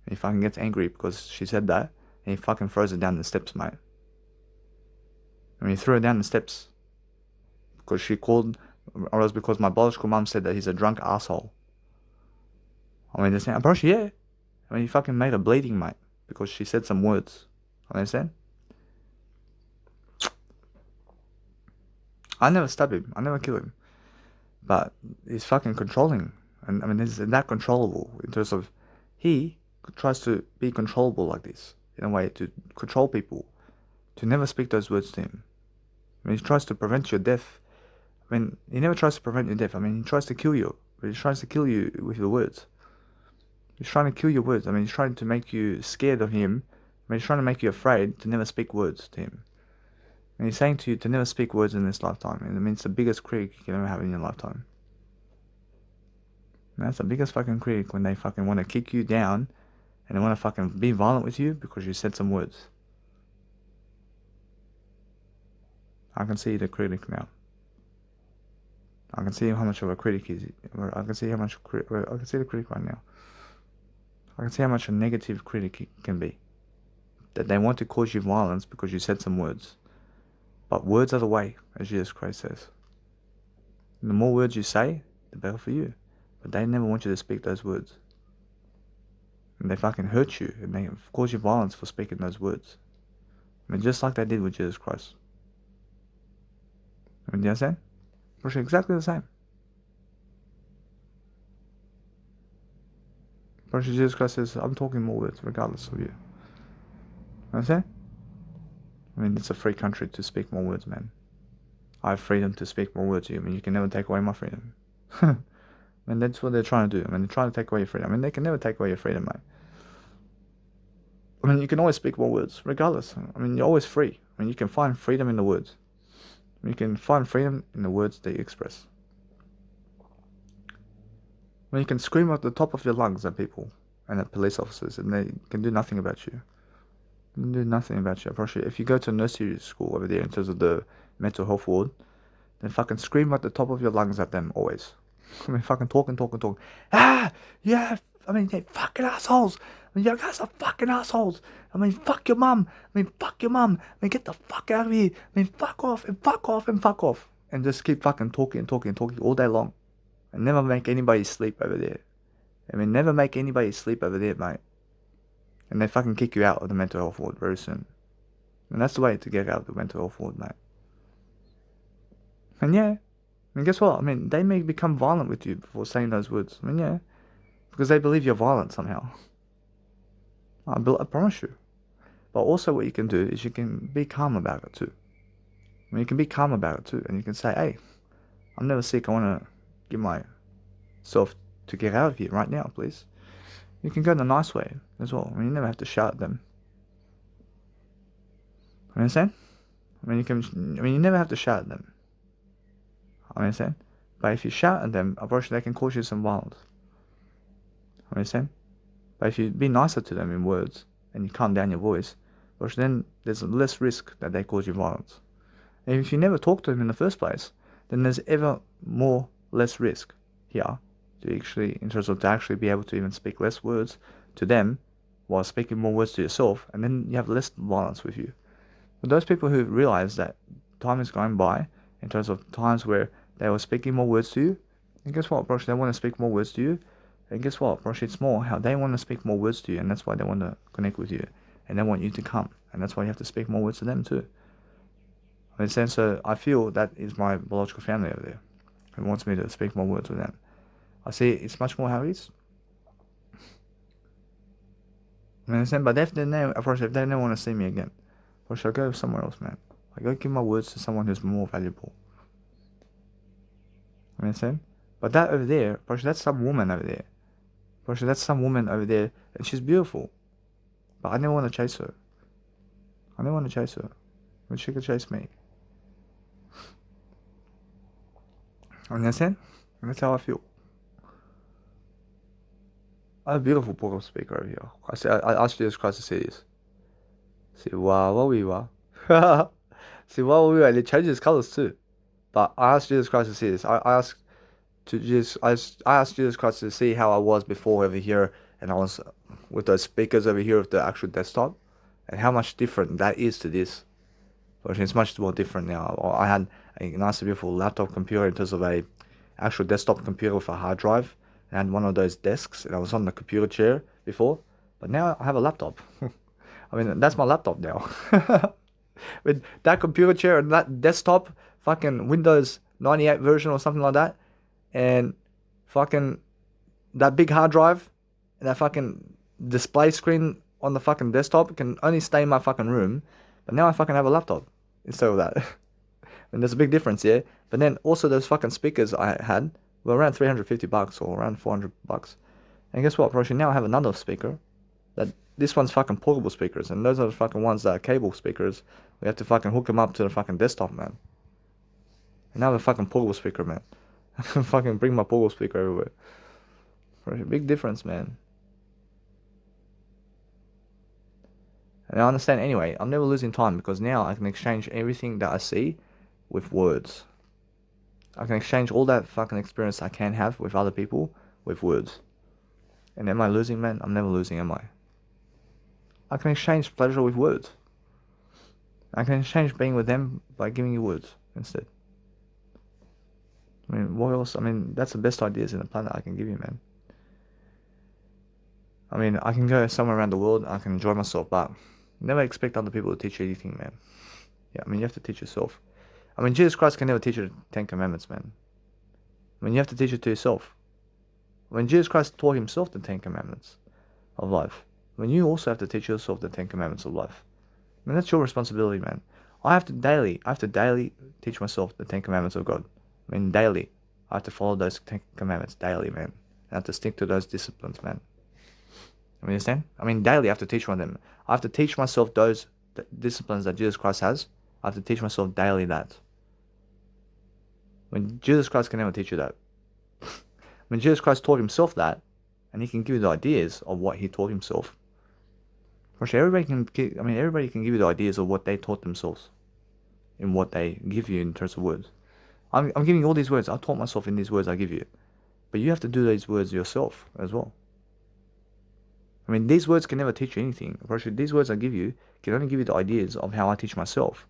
And he fucking gets angry because she said that. And he fucking throws it down the steps, mate. I mean, he threw it down the steps. Because she called, or else because my biological mum said that he's a drunk asshole. I mean, bro, yeah. I mean, he fucking made her bleeding, mate. Because she said some words. Understand? I never stab him. I never kill him. But he's fucking controlling. And I mean, he's that controllable in terms of he tries to be controllable like this. In a way, to control people. To never speak those words to him. I mean, he tries to prevent your death. I mean, he never tries to prevent your death. I mean, he tries to kill you. But he tries to kill you with your words. He's trying to kill your words. I mean, he's trying to make you scared of him. I mean, he's trying to make you afraid to never speak words to him. And he's saying to you to never speak words in this lifetime. And I mean, it's the biggest critic you can ever have in your lifetime. And that's the biggest fucking critic when they fucking want to kick you down and they want to fucking be violent with you because you said some words. I can see the critic now. I can see how much of a critic he is. I can see how much. I can see the critic right now. I can see how much a negative critic can be. That they want to cause you violence because you said some words. But words are the way, as Jesus Christ says. And the more words you say, the better for you. But they never want you to speak those words. And they fucking hurt you, and they cause you violence for speaking those words. I mean, just like they did with Jesus Christ. I mean, do you understand? It's exactly the same. But Jesus Christ says, I'm talking more words regardless of you. Understand? I mean, it's a free country to speak more words, man. I have freedom to speak more words to you. I mean, you can never take away my freedom. I mean, that's what they're trying to do. I mean, they're trying to take away your freedom. I mean, they can never take away your freedom, mate. I mean, you can always speak more words, regardless. I mean, you're always free. I mean, you can find freedom in the words. You can find freedom in the words that you express. I mean, you can scream at the top of your lungs at people and at police officers, and they can do nothing about you. do nothing about you. Probably if you go to a nursery school over there in terms of the mental health ward, then fucking scream at the top of your lungs at them always. I mean, fucking talk. Ah, yeah. I mean, they fucking assholes. I mean, you guys are fucking assholes. I mean, fuck your mum. I mean, fuck your mum. I mean, get the fuck out of here. I mean, fuck off and fuck off and fuck off. And just keep fucking talking all day long. And never make anybody sleep over there. I mean, never make anybody sleep over there, mate. And they fucking kick you out of the mental health ward very soon. And that's the way to get out of the mental health ward, mate. And yeah, I mean, guess what? I mean, they may become violent with you before saying those words. I mean, yeah, because they believe you're violent somehow. I promise you. But also what you can do is you can be calm about it too. I mean, you can be calm about it too. And you can say, hey, I'm never sick. I want to give myself to get out of here right now, please. You can go in a nice way as well. I mean, you never have to shout at them. You understand? I mean, you never have to shout at them. I understand? But if you shout at them, unfortunately, they can cause you some violence. I understand? But if you be nicer to them in words, and you calm down your voice, then there's less risk that they cause you violence. And if you never talk to them in the first place, then there's ever less risk here to actually, in terms of to actually be able to even speak less words to them while speaking more words to yourself, and then you have less violence with you. But those people who realize that time is going by in terms of times where they were speaking more words to you, and guess what, bro? They want to speak more words to you, and guess what, bro? It's more how they want to speak more words to you, and that's why they want to connect with you, and they want you to come, and that's why you have to speak more words to them too. In a sense, so I feel that is my biological family over there, who wants me to speak more words with them. I see it's much more how it is. I understand, but if they don't want to see me again, or should I go somewhere else, man? I go give my words to someone who's more valuable. You understand? But that over there, that's some woman over there. That's some woman over there, and she's beautiful. But I never want to chase her. But she could chase me. You understand? And that's how I feel. I have a beautiful portable speaker over here. I asked Jesus Christ to see this. See, wow, we were. See, wow, we were. It changes colors too. But I asked Jesus Christ to see this. I asked Jesus Christ to see how I was before over here, and I was with those speakers over here with the actual desktop, and how much different that is to this. But it's much more different now. I had a nice, beautiful laptop computer in terms of a actual desktop computer with a hard drive, and I had one of those desks, and I was on the computer chair before. But now I have a laptop. I mean, that's my laptop now. With that computer chair and that desktop, fucking Windows 98 version or something like that, and fucking that big hard drive, and that fucking display screen on the fucking desktop can only stay in my fucking room. But now I fucking have a laptop instead of that. And there's a big difference, yeah. But then also those fucking speakers I had were around $350 or around $400. And guess what, Roshi? Now I have another speaker. This one's fucking portable speakers, and those are the fucking ones that are cable speakers. We have to fucking hook them up to the fucking desktop, man. And now I have a fucking portable speaker, man. I can fucking bring my portable speaker everywhere. Big difference, man. And I understand anyway, I'm never losing time because now I can exchange everything that I see with words. I can exchange all that fucking experience I can have with other people with words. And am I losing, man? I'm never losing, am I? I can exchange pleasure with words. I can exchange being with them by giving you words instead. I mean, what else? I mean, that's the best ideas in the planet I can give you, man. I mean, I can go somewhere around the world, I can enjoy myself, but never expect other people to teach you anything, man. Yeah, I mean, you have to teach yourself. I mean, Jesus Christ can never teach you the Ten Commandments, man. I mean, you have to teach it to yourself. When Jesus Christ taught himself the Ten Commandments of life, when you also have to teach yourself the Ten Commandments of life. I mean, that's your responsibility, man. I have to daily teach myself the Ten Commandments of God. I mean, daily. I have to follow those Ten Commandments daily, man. I have to stick to those disciplines, man. You understand? I mean, daily I have to teach one of them. I have to teach myself those disciplines that Jesus Christ has. I have to teach myself daily that. When Jesus Christ can never teach you that. When Jesus Christ taught himself that, and he can give you the ideas of what he taught himself, Actually, everybody can give you the ideas of what they taught themselves, in what they give you in terms of words. I'm giving you all these words. I taught myself in these words I give you, but you have to do these words yourself as well. I mean, these words can never teach you anything. Actually, these words I give you can only give you the ideas of how I teach myself.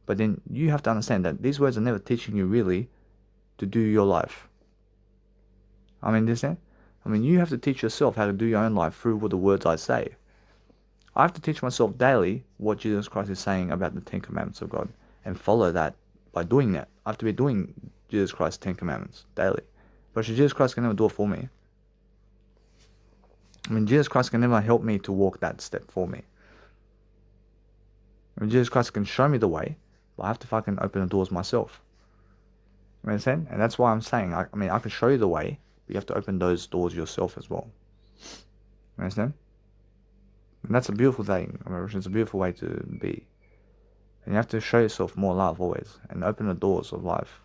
But then you have to understand that these words are never teaching you really to do your life. I mean, understand? I mean, you have to teach yourself how to do your own life through the words I say. I have to teach myself daily what Jesus Christ is saying about the Ten Commandments of God and follow that by doing that. I have to be doing Jesus Christ's Ten Commandments daily. But Jesus Christ can never do it for me. I mean, Jesus Christ can never help me to walk that step for me. I mean, Jesus Christ can show me the way, but I have to fucking open the doors myself. You understand? And that's why I'm saying, I can show you the way, but you have to open those doors yourself as well. You understand? And that's a beautiful thing. I mean, it's a beautiful way to be. And you have to show yourself more love always, and open the doors of life.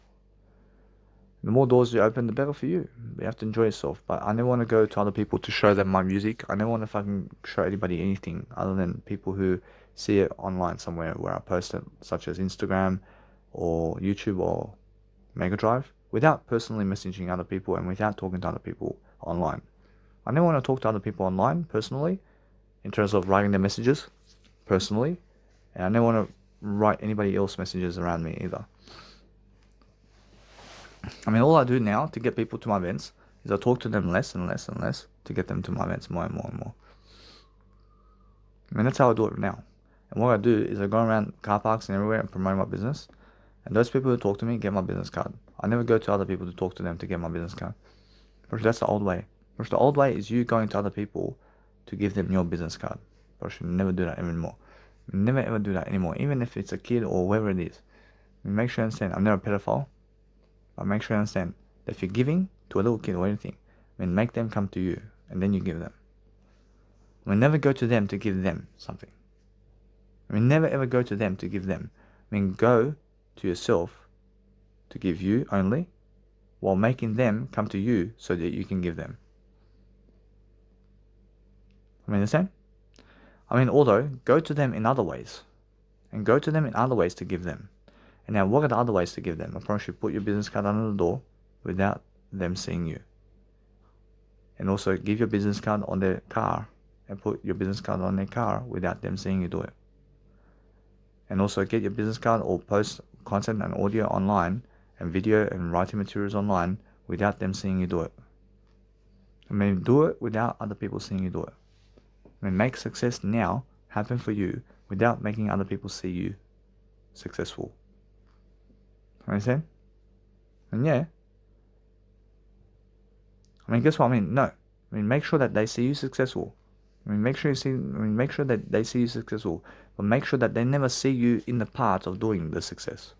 The more doors you open, the better for you. You have to enjoy yourself. But I never want to go to other people to show them my music. I never want to fucking show anybody anything other than people who see it online somewhere where I post it, such as Instagram or YouTube or Mega Drive, without personally messaging other people and without talking to other people online. I never want to talk to other people online personally, in terms of writing their messages personally, and I never want to write anybody else messages around me either. I mean, all I do now to get people to my events is I talk to them less and less and less to get them to my events more and more and more. I mean, that's how I do it now. And what I do is I go around car parks and everywhere and promote my business. And those people who talk to me get my business card. I never go to other people to talk to them to get my business card. Because that's the old way. Because the old way is you going to other people to give them your business card. But I should never do that anymore. Never ever do that anymore. Even if it's a kid or whoever it is. Make sure you understand, I'm never a pedophile. But make sure you understand that if you're giving to a little kid or anything, make them come to you and then you give them. Never go to them to give them something. Never ever go to them to give them. Go to yourself to give you only, while making them come to you so that you can give them. Understand? Although, go to them in other ways. And go to them in other ways to give them. And now, what are the other ways to give them? I promise you, put your business card under the door without them seeing you. And also, give your business card on their car and put your business card on their car without them seeing you do it. And also, get your business card or post content and audio online and video and writing materials online without them seeing you do it. Do it without other people seeing you do it. Make success now happen for you without making other people see you successful. Understand? And yeah. Guess what? No. Make sure that they see you successful. Make sure that they see you successful, but make sure that they never see you in the part of doing the success.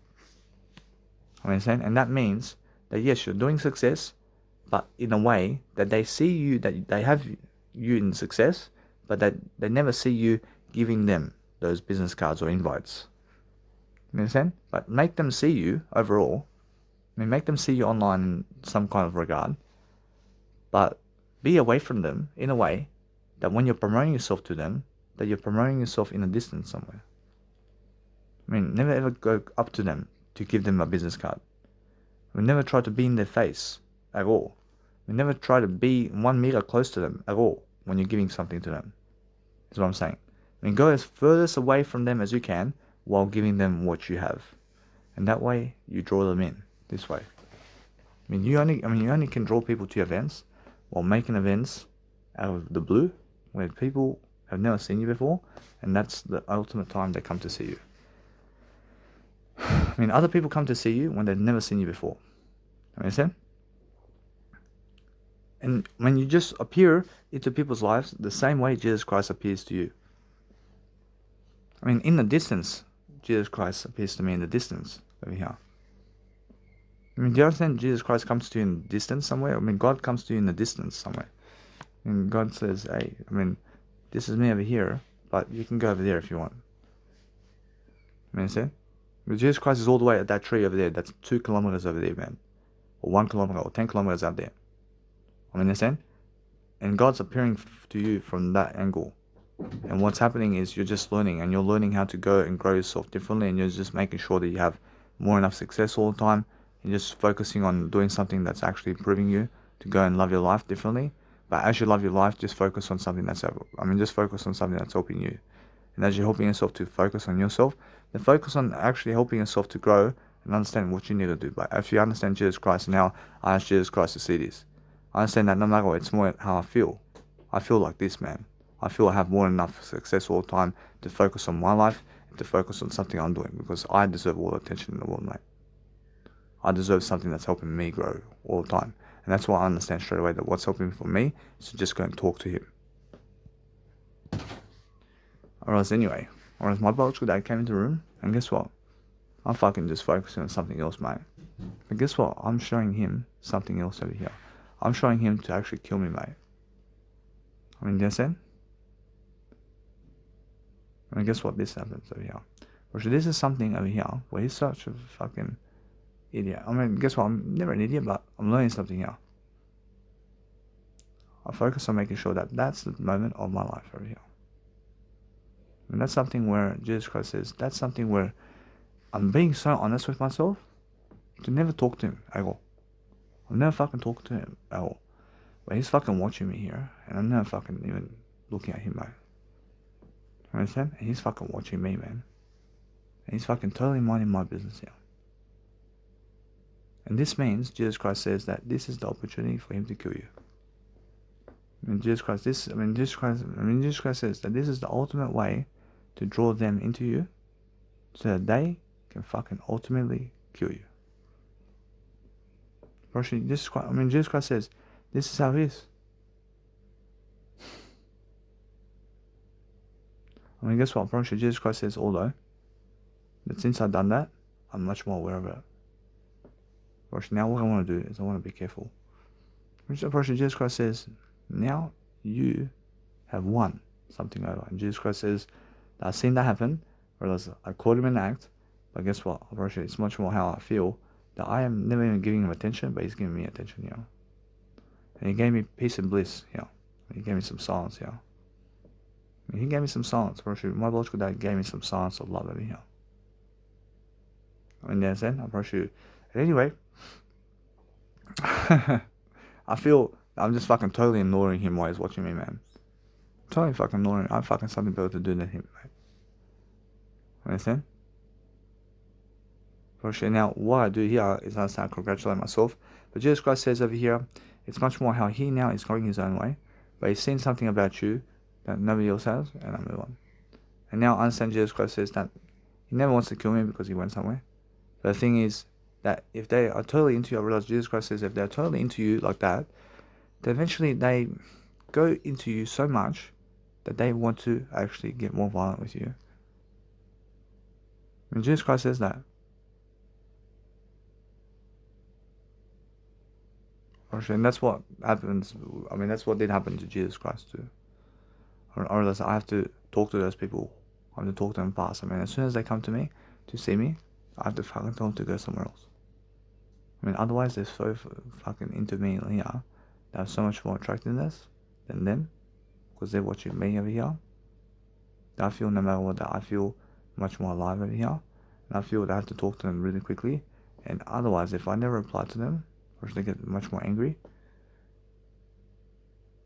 Understand? And that means that yes, you're doing success, but in a way that they see you, that they have you in success, but that they never see you giving them those business cards or invites. You understand? But make them see you overall. Make them see you online in some kind of regard. But be away from them in a way that when you're promoting yourself to them, that you're promoting yourself in a distance somewhere. Never ever go up to them to give them a business card. Never try to be in their face at all. Never try to be 1 meter close to them at all when you're giving something to them. That's what I'm saying. Go as furthest away from them as you can while giving them what you have. And that way you draw them in this way. You only can draw people to your events while making events out of the blue where people have never seen you before, and that's the ultimate time they come to see you. Other people come to see you when they've never seen you before. Understand? And when you just appear into people's lives the same way Jesus Christ appears to you. In the distance, Jesus Christ appears to me in the distance over here. Do you understand? Jesus Christ comes to you in the distance somewhere. God comes to you in the distance somewhere. And God says, hey, this is me over here, but you can go over there if you want. Understand? Jesus Christ is all the way at that tree over there. That's 2 kilometers over there, man. Or 1 kilometer, or 10 kilometers out there. Understand? And God's appearing to you from that angle. And what's happening is you're just learning, and you're learning how to go and grow yourself differently, and you're just making sure that you have more enough success all the time. You're just focusing on doing something that's actually improving you to go and love your life differently. But as you love your life, just focus on something that's, just focus on something that's helping you. And as you're helping yourself to focus on yourself, then focus on actually helping yourself to grow and understand what you need to do. But if you understand Jesus Christ and how I ask Jesus Christ to see this, I understand that no matter what, it's more how I feel. I feel like this, man. I feel I have more than enough success all the time to focus on my life and to focus on something I'm doing, because I deserve all the attention in the world, mate. I deserve something that's helping me grow all the time. And that's why I understand straight away that what's helping for me is to just go and talk to him. Whereas my biological dad came into the room, and guess what? I'm fucking just focusing on something else, mate. But guess what? I'm showing him something else over here. I'm showing him to actually kill me, mate. I mean, that's it. And guess what? This happens over here. Which this is something over here where he's such a fucking idiot. I mean, guess what? I'm never an idiot, but I'm learning something here. I focus on making sure that that's the moment of my life over here. And that's something where Jesus Christ says, that's something where I'm being so honest with myself to never talk to him at all. I've never fucking talked to him at all. But he's fucking watching me here, and I'm never fucking even looking at him, mate. You understand? And he's fucking watching me, man. And he's fucking totally minding my business here. And this means Jesus Christ says that this is the opportunity for him to kill you. Jesus Christ says that this is the ultimate way to draw them into you, so that they can fucking ultimately kill you. Jesus Christ says, this is how it is. Guess what? Jesus Christ says, although, that since I've done that, I'm much more aware of it. Now what I want to do is I want to be careful. Jesus Christ says, now you have won something over. And Jesus Christ says, I've seen that happen, whereas I caught him in an act, but guess what? It's much more how I feel, that I am never even giving him attention, but he's giving me attention, you know. And he gave me peace and bliss, you know. He gave me some silence, you know. He gave me some silence. My biological dad gave me some silence of love over here. That's it. Anyway, I feel I'm just fucking totally ignoring him while he's watching me, man. Totally fucking ignoring him. I'm fucking something better to do than him, mate. Understand? Now, what I do here is I congratulate myself. But Jesus Christ says over here, it's much more how he now is going his own way. But he's seen something about you that nobody else has, and I move on. And now I understand Jesus Christ says that he never wants to kill me because he went somewhere. But the thing is that if they are totally into you, I realize Jesus Christ says if they're totally into you like that, then eventually they go into you so much that they want to actually get more violent with you. And Jesus Christ says that. And that's what happens. That's what did happen to Jesus Christ too. Or else I have to talk to those people. I have to talk to them fast. As soon as they come to me to see me, I have to fucking tell them to go somewhere else. Otherwise they're so fucking into me here. They have so much more attractiveness than them, because they're watching me over here. I feel no matter what, that I feel much more alive over here. And I feel that I have to talk to them really quickly. And otherwise, if I never reply to them, or they get much more angry,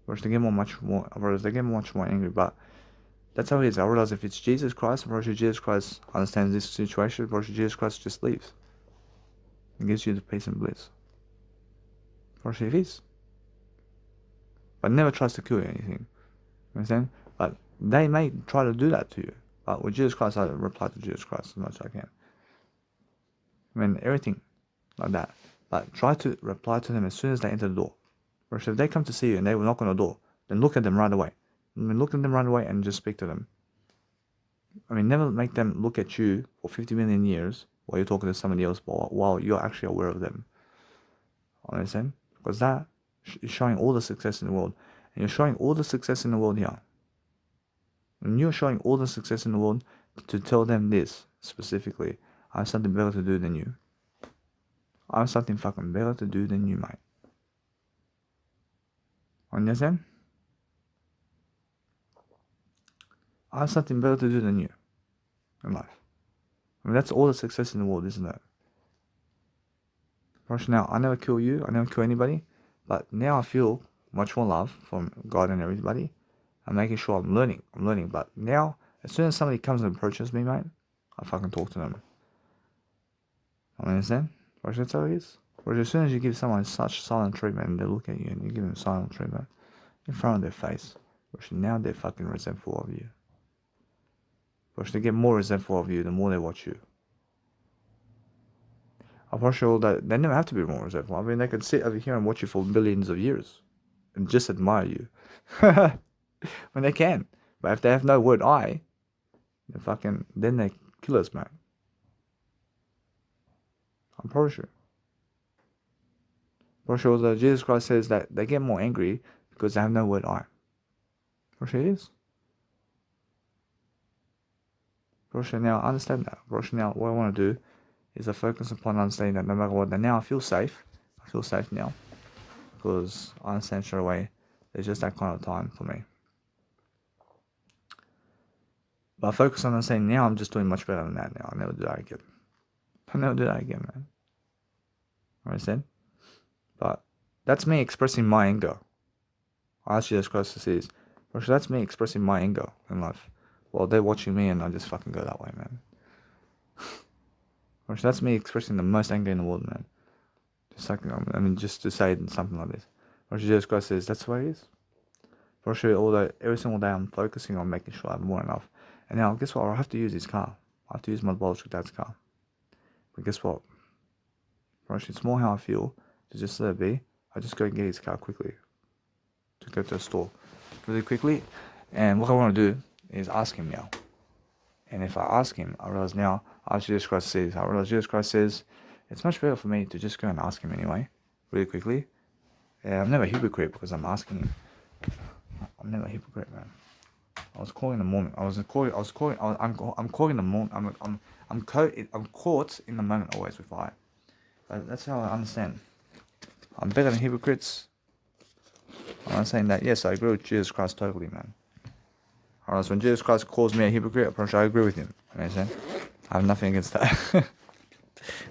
they get much more angry. But that's how it is. I realize if it's Jesus Christ, Jesus Christ understands this situation, Jesus Christ just leaves and gives you the peace and bliss. It is. But never tries to kill you or anything. You understand? But they may try to do that to you. But with Jesus Christ, I reply to Jesus Christ as much as I can. Everything like that. But try to reply to them as soon as they enter the door. Or if they come to see you and they will knock on the door, then look at them right away. Look at them right away and just speak to them. Never make them look at you for 50 million years while you're talking to somebody else while you're actually aware of them. Understand? Because that is showing all the success in the world. And you're showing all the success in the world here. And you're showing all the success in the world to tell them this specifically. I have something better to do than you. I have something fucking better to do than you, mate. Understand? I have something better to do than you in life. I mean, that's all the success in the world, isn't it? Now, I never kill you, I never kill anybody, but now I feel much more love from God and everybody. I'm making sure I'm learning, but now, as soon as somebody comes and approaches me, mate, I fucking talk to them. I understand? That's how it is. Whereas as soon as you give someone such silent treatment and they look at you and you give them silent treatment in front of their face, now they're fucking resentful of you. They get more resentful of you the more they watch you. I'm pretty sure that they never have to be more resentful. I mean, they could sit over here and watch you for billions of years and just admire you. When they can. But if they have no word I, then they're killers, man. I'm pretty sure. For sure that Jesus Christ says that they get more angry because they have no word I. For sure it is. For sure now I understand that. For sure now what I want to do is I focus upon understanding that no matter what, that now I feel safe. I feel safe now. Because I understand straight away there's just that kind of time for me. But I focus on understanding now I'm just doing much better than that now. I'll never do that again. Man. Understand? But that's me expressing my anger. I ask Jesus Christ to see this. That's me expressing my anger in life. Well, they're watching me and I just fucking go that way, man. That's me expressing the most anger in the world, man. Just like, I mean, just to say something like this. Jesus Christ says, that's the way it is. For sure, every single day I'm focusing on making sure I have more enough. And now, guess what? I have to use his car. I have to use my biological dad's car. But guess what? It's more how I feel to just let it be. I just go and get his car quickly. To go to the store really quickly. And what I want to do is ask him now. And if I ask him, I realize now, Jesus Christ says, it's much better for me to just go and ask him anyway, really quickly. And I'm never a hypocrite because I'm asking him. I'm never a hypocrite, man. I was caught in the moment. I'm caught in the moment. I'm caught in the moment always with I. But that's how I understand. I'm better than hypocrites. I'm not saying that. Yes, I agree with Jesus Christ totally, man. Alright, so when Jesus Christ calls me a hypocrite, I agree with him. You understand? I have nothing against that.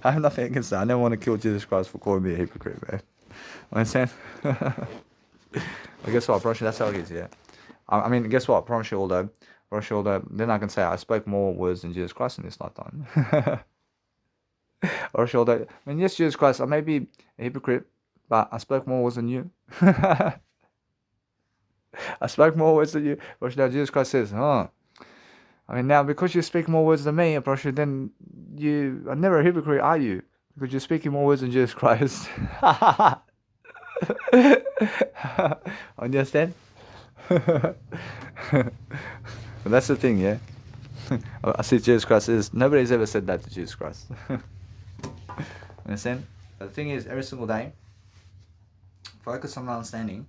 I have nothing against that. I never want to kill Jesus Christ for calling me a hypocrite, man. You understand? I guess what? That's how it is, yeah. I mean, guess what? Then I can say I spoke more words than Jesus Christ in this lifetime. I mean, yes, Jesus Christ, I may be a hypocrite, but I spoke more words than you. I spoke more words than you. But now Jesus Christ says, I mean, now because you speak more words than me, then you are never a hypocrite, are you? Because you're speaking more words than Jesus Christ. Understand? But that's the thing, yeah. I see Jesus Christ says, nobody's ever said that to Jesus Christ. Understand? But the thing is, every single day, focus on understanding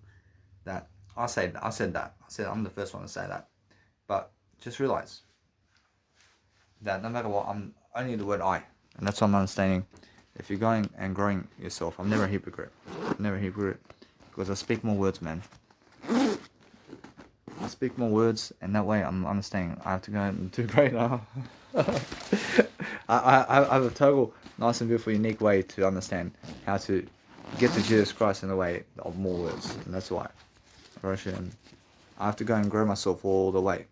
that I said that. I'm the first one to say that. But just realize that no matter what, I'm only the word I. And that's what I'm understanding. If you're going and growing yourself, I'm never a hypocrite. Because I speak more words, man. I speak more words, and that way I'm understanding. I have to go and do great now. I have a total nice and beautiful, unique way to understand how to get to Jesus Christ in the way of more words, and that's why. I have to go and grow myself all the way,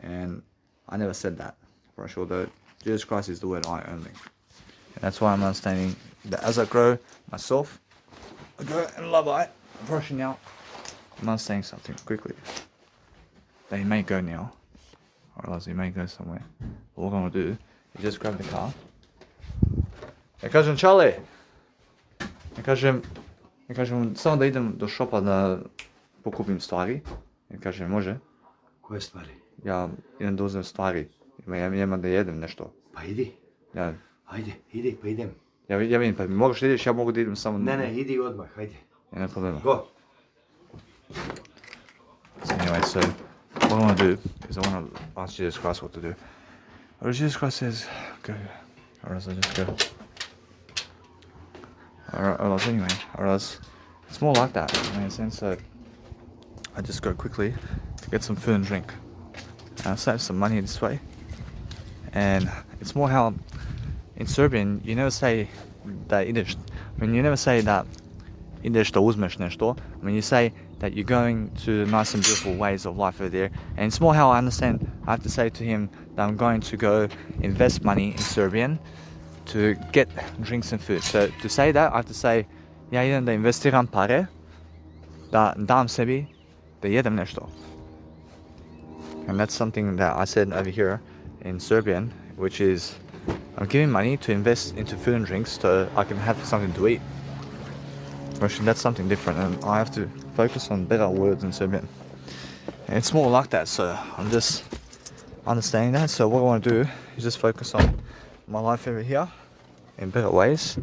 and I never said that. For sure, though, Jesus Christ is the word I only, and that's why I'm understanding that as I grow myself, I go and love I. For sure now, I'm understanding something quickly. That he may go now, or else he may go somewhere. What we're gonna do is just grab the car. Ja kažem Čale, samo da idem do šopa da pokupim stvari. Ja kažem može? Koje stvari? Ja idem da uzem stvari. Imam da jedem nešto. Pa idi. Ja. Ajde, idi pa idem. Ja vidim, pa možeš da ideš, ja mogu da idem samo... Ne, idi odmah, ajde. Ja, ne problema. Go. So anyway, so what I want to do is I want to ask Jesus Christ what to do. Or Jesus Christ says, go. Or else I just go. Or else anyway, or else it's more like that in a sense that I just go quickly to get some food and drink. and I save some money this way. And it's more how in Serbian you never say da ideš. You never say that ideš da uzmeš nešto. You say that you're going to nice and beautiful ways of life over there. And it's more how I understand. I have to say to him that I'm going to go invest money in Serbian to get drinks and food. So to say that, I have to say, ja idem da investiram pare, da dam sebi, da jedem nešto. And that's something that I said over here in Serbian, which is I'm giving money to invest into food and drinks so I can have something to eat. Actually, that's something different, and I have to focus on better words in Serbian. And it's more like that, so I'm just understanding that. So what I want to do is just focus on my life over here in better ways.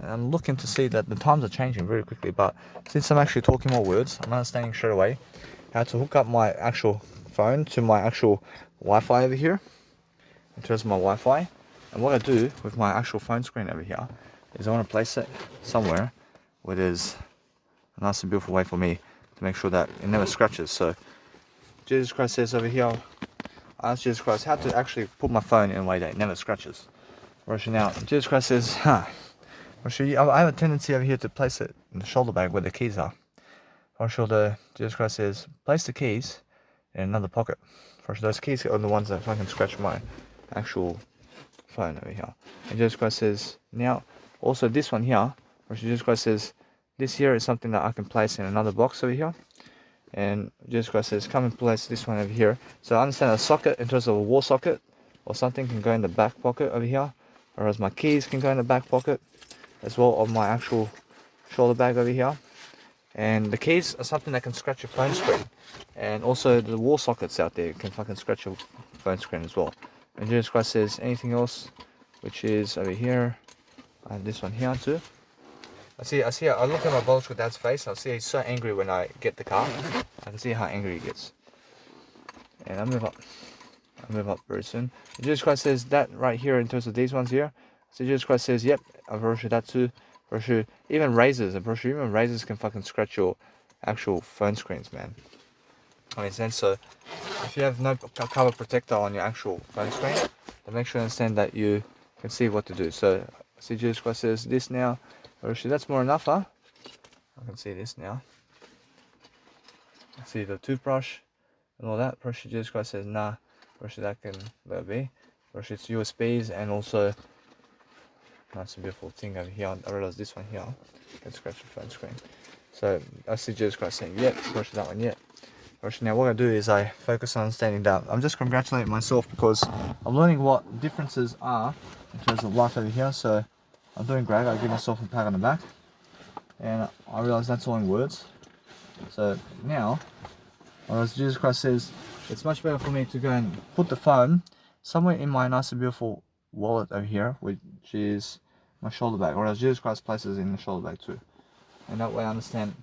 And I'm looking to see that the times are changing very quickly, but since I'm actually talking more words, I'm understanding straight away how to hook up my actual phone to my actual Wi-Fi over here in terms of my Wi-Fi. And what I do with my actual phone screen over here is I want to place it somewhere where there's a nice and beautiful way for me to make sure that it never scratches. So Jesus Christ says over here, I asked Jesus Christ how to actually put my phone in a way that it never scratches. Right now, Jesus Christ says, I have a tendency over here to place it in the shoulder bag where the keys are. Jesus Christ says, place the keys in another pocket. For those keys are the ones that I can scratch my actual phone over here. And Jesus Christ says, now also this one here, where Jesus Christ says, this here is something that I can place in another box over here. And Jesus Christ says, come and place this one over here. So I understand a socket in terms of a wall socket or something can go in the back pocket over here. Whereas my keys can go in the back pocket as well of my actual shoulder bag over here. And the keys are something that can scratch your phone screen. And also the wall sockets out there can fucking scratch your phone screen as well. And Jesus Christ says, anything else, which is over here. I have this one here too. I look at my biological dad's face. I see he's so angry when I get the car. I can see how angry he gets. And I move up very soon. Jesus Christ says that right here in terms of these ones here. So Jesus Christ says, yep, I've heard that too. Even razors, even razors can fucking scratch your actual phone screens, man. Makes sense. So if you have no cover protector on your actual phone screen, then make sure you understand that you can see what to do. So see Jesus Christ says this now. That's more enough, huh? I can see this now. I see the toothbrush and all that. Jesus Christ says, nah. That can let it be. It's USBs and also that's a beautiful thing over here. I realize this one here can scratch your phone screen. So I see Jesus Christ saying, yep, that one, yep. Now what I do is I focus on understanding that. I'm just congratulating myself because I'm learning what differences are in terms of life over here. So I'm doing great. I give myself a pat on the back. And I realize that's all in words. So now, as Jesus Christ says, it's much better for me to go and put the phone somewhere in my nice and beautiful wallet over here, which is my shoulder bag. Whereas Jesus Christ places it in the shoulder bag too. And that way I understand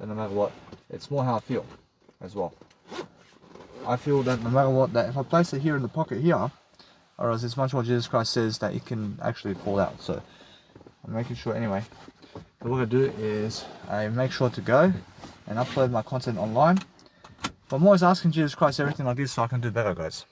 that no matter what, it's more how I feel as well. I feel that no matter what, that if I place it here in the pocket here, or else it's much more Jesus Christ says that it can actually fall out. So I'm making sure anyway. So what I do is I make sure to go and upload my content online. But I'm always asking Jesus Christ everything like this so I can do better, guys.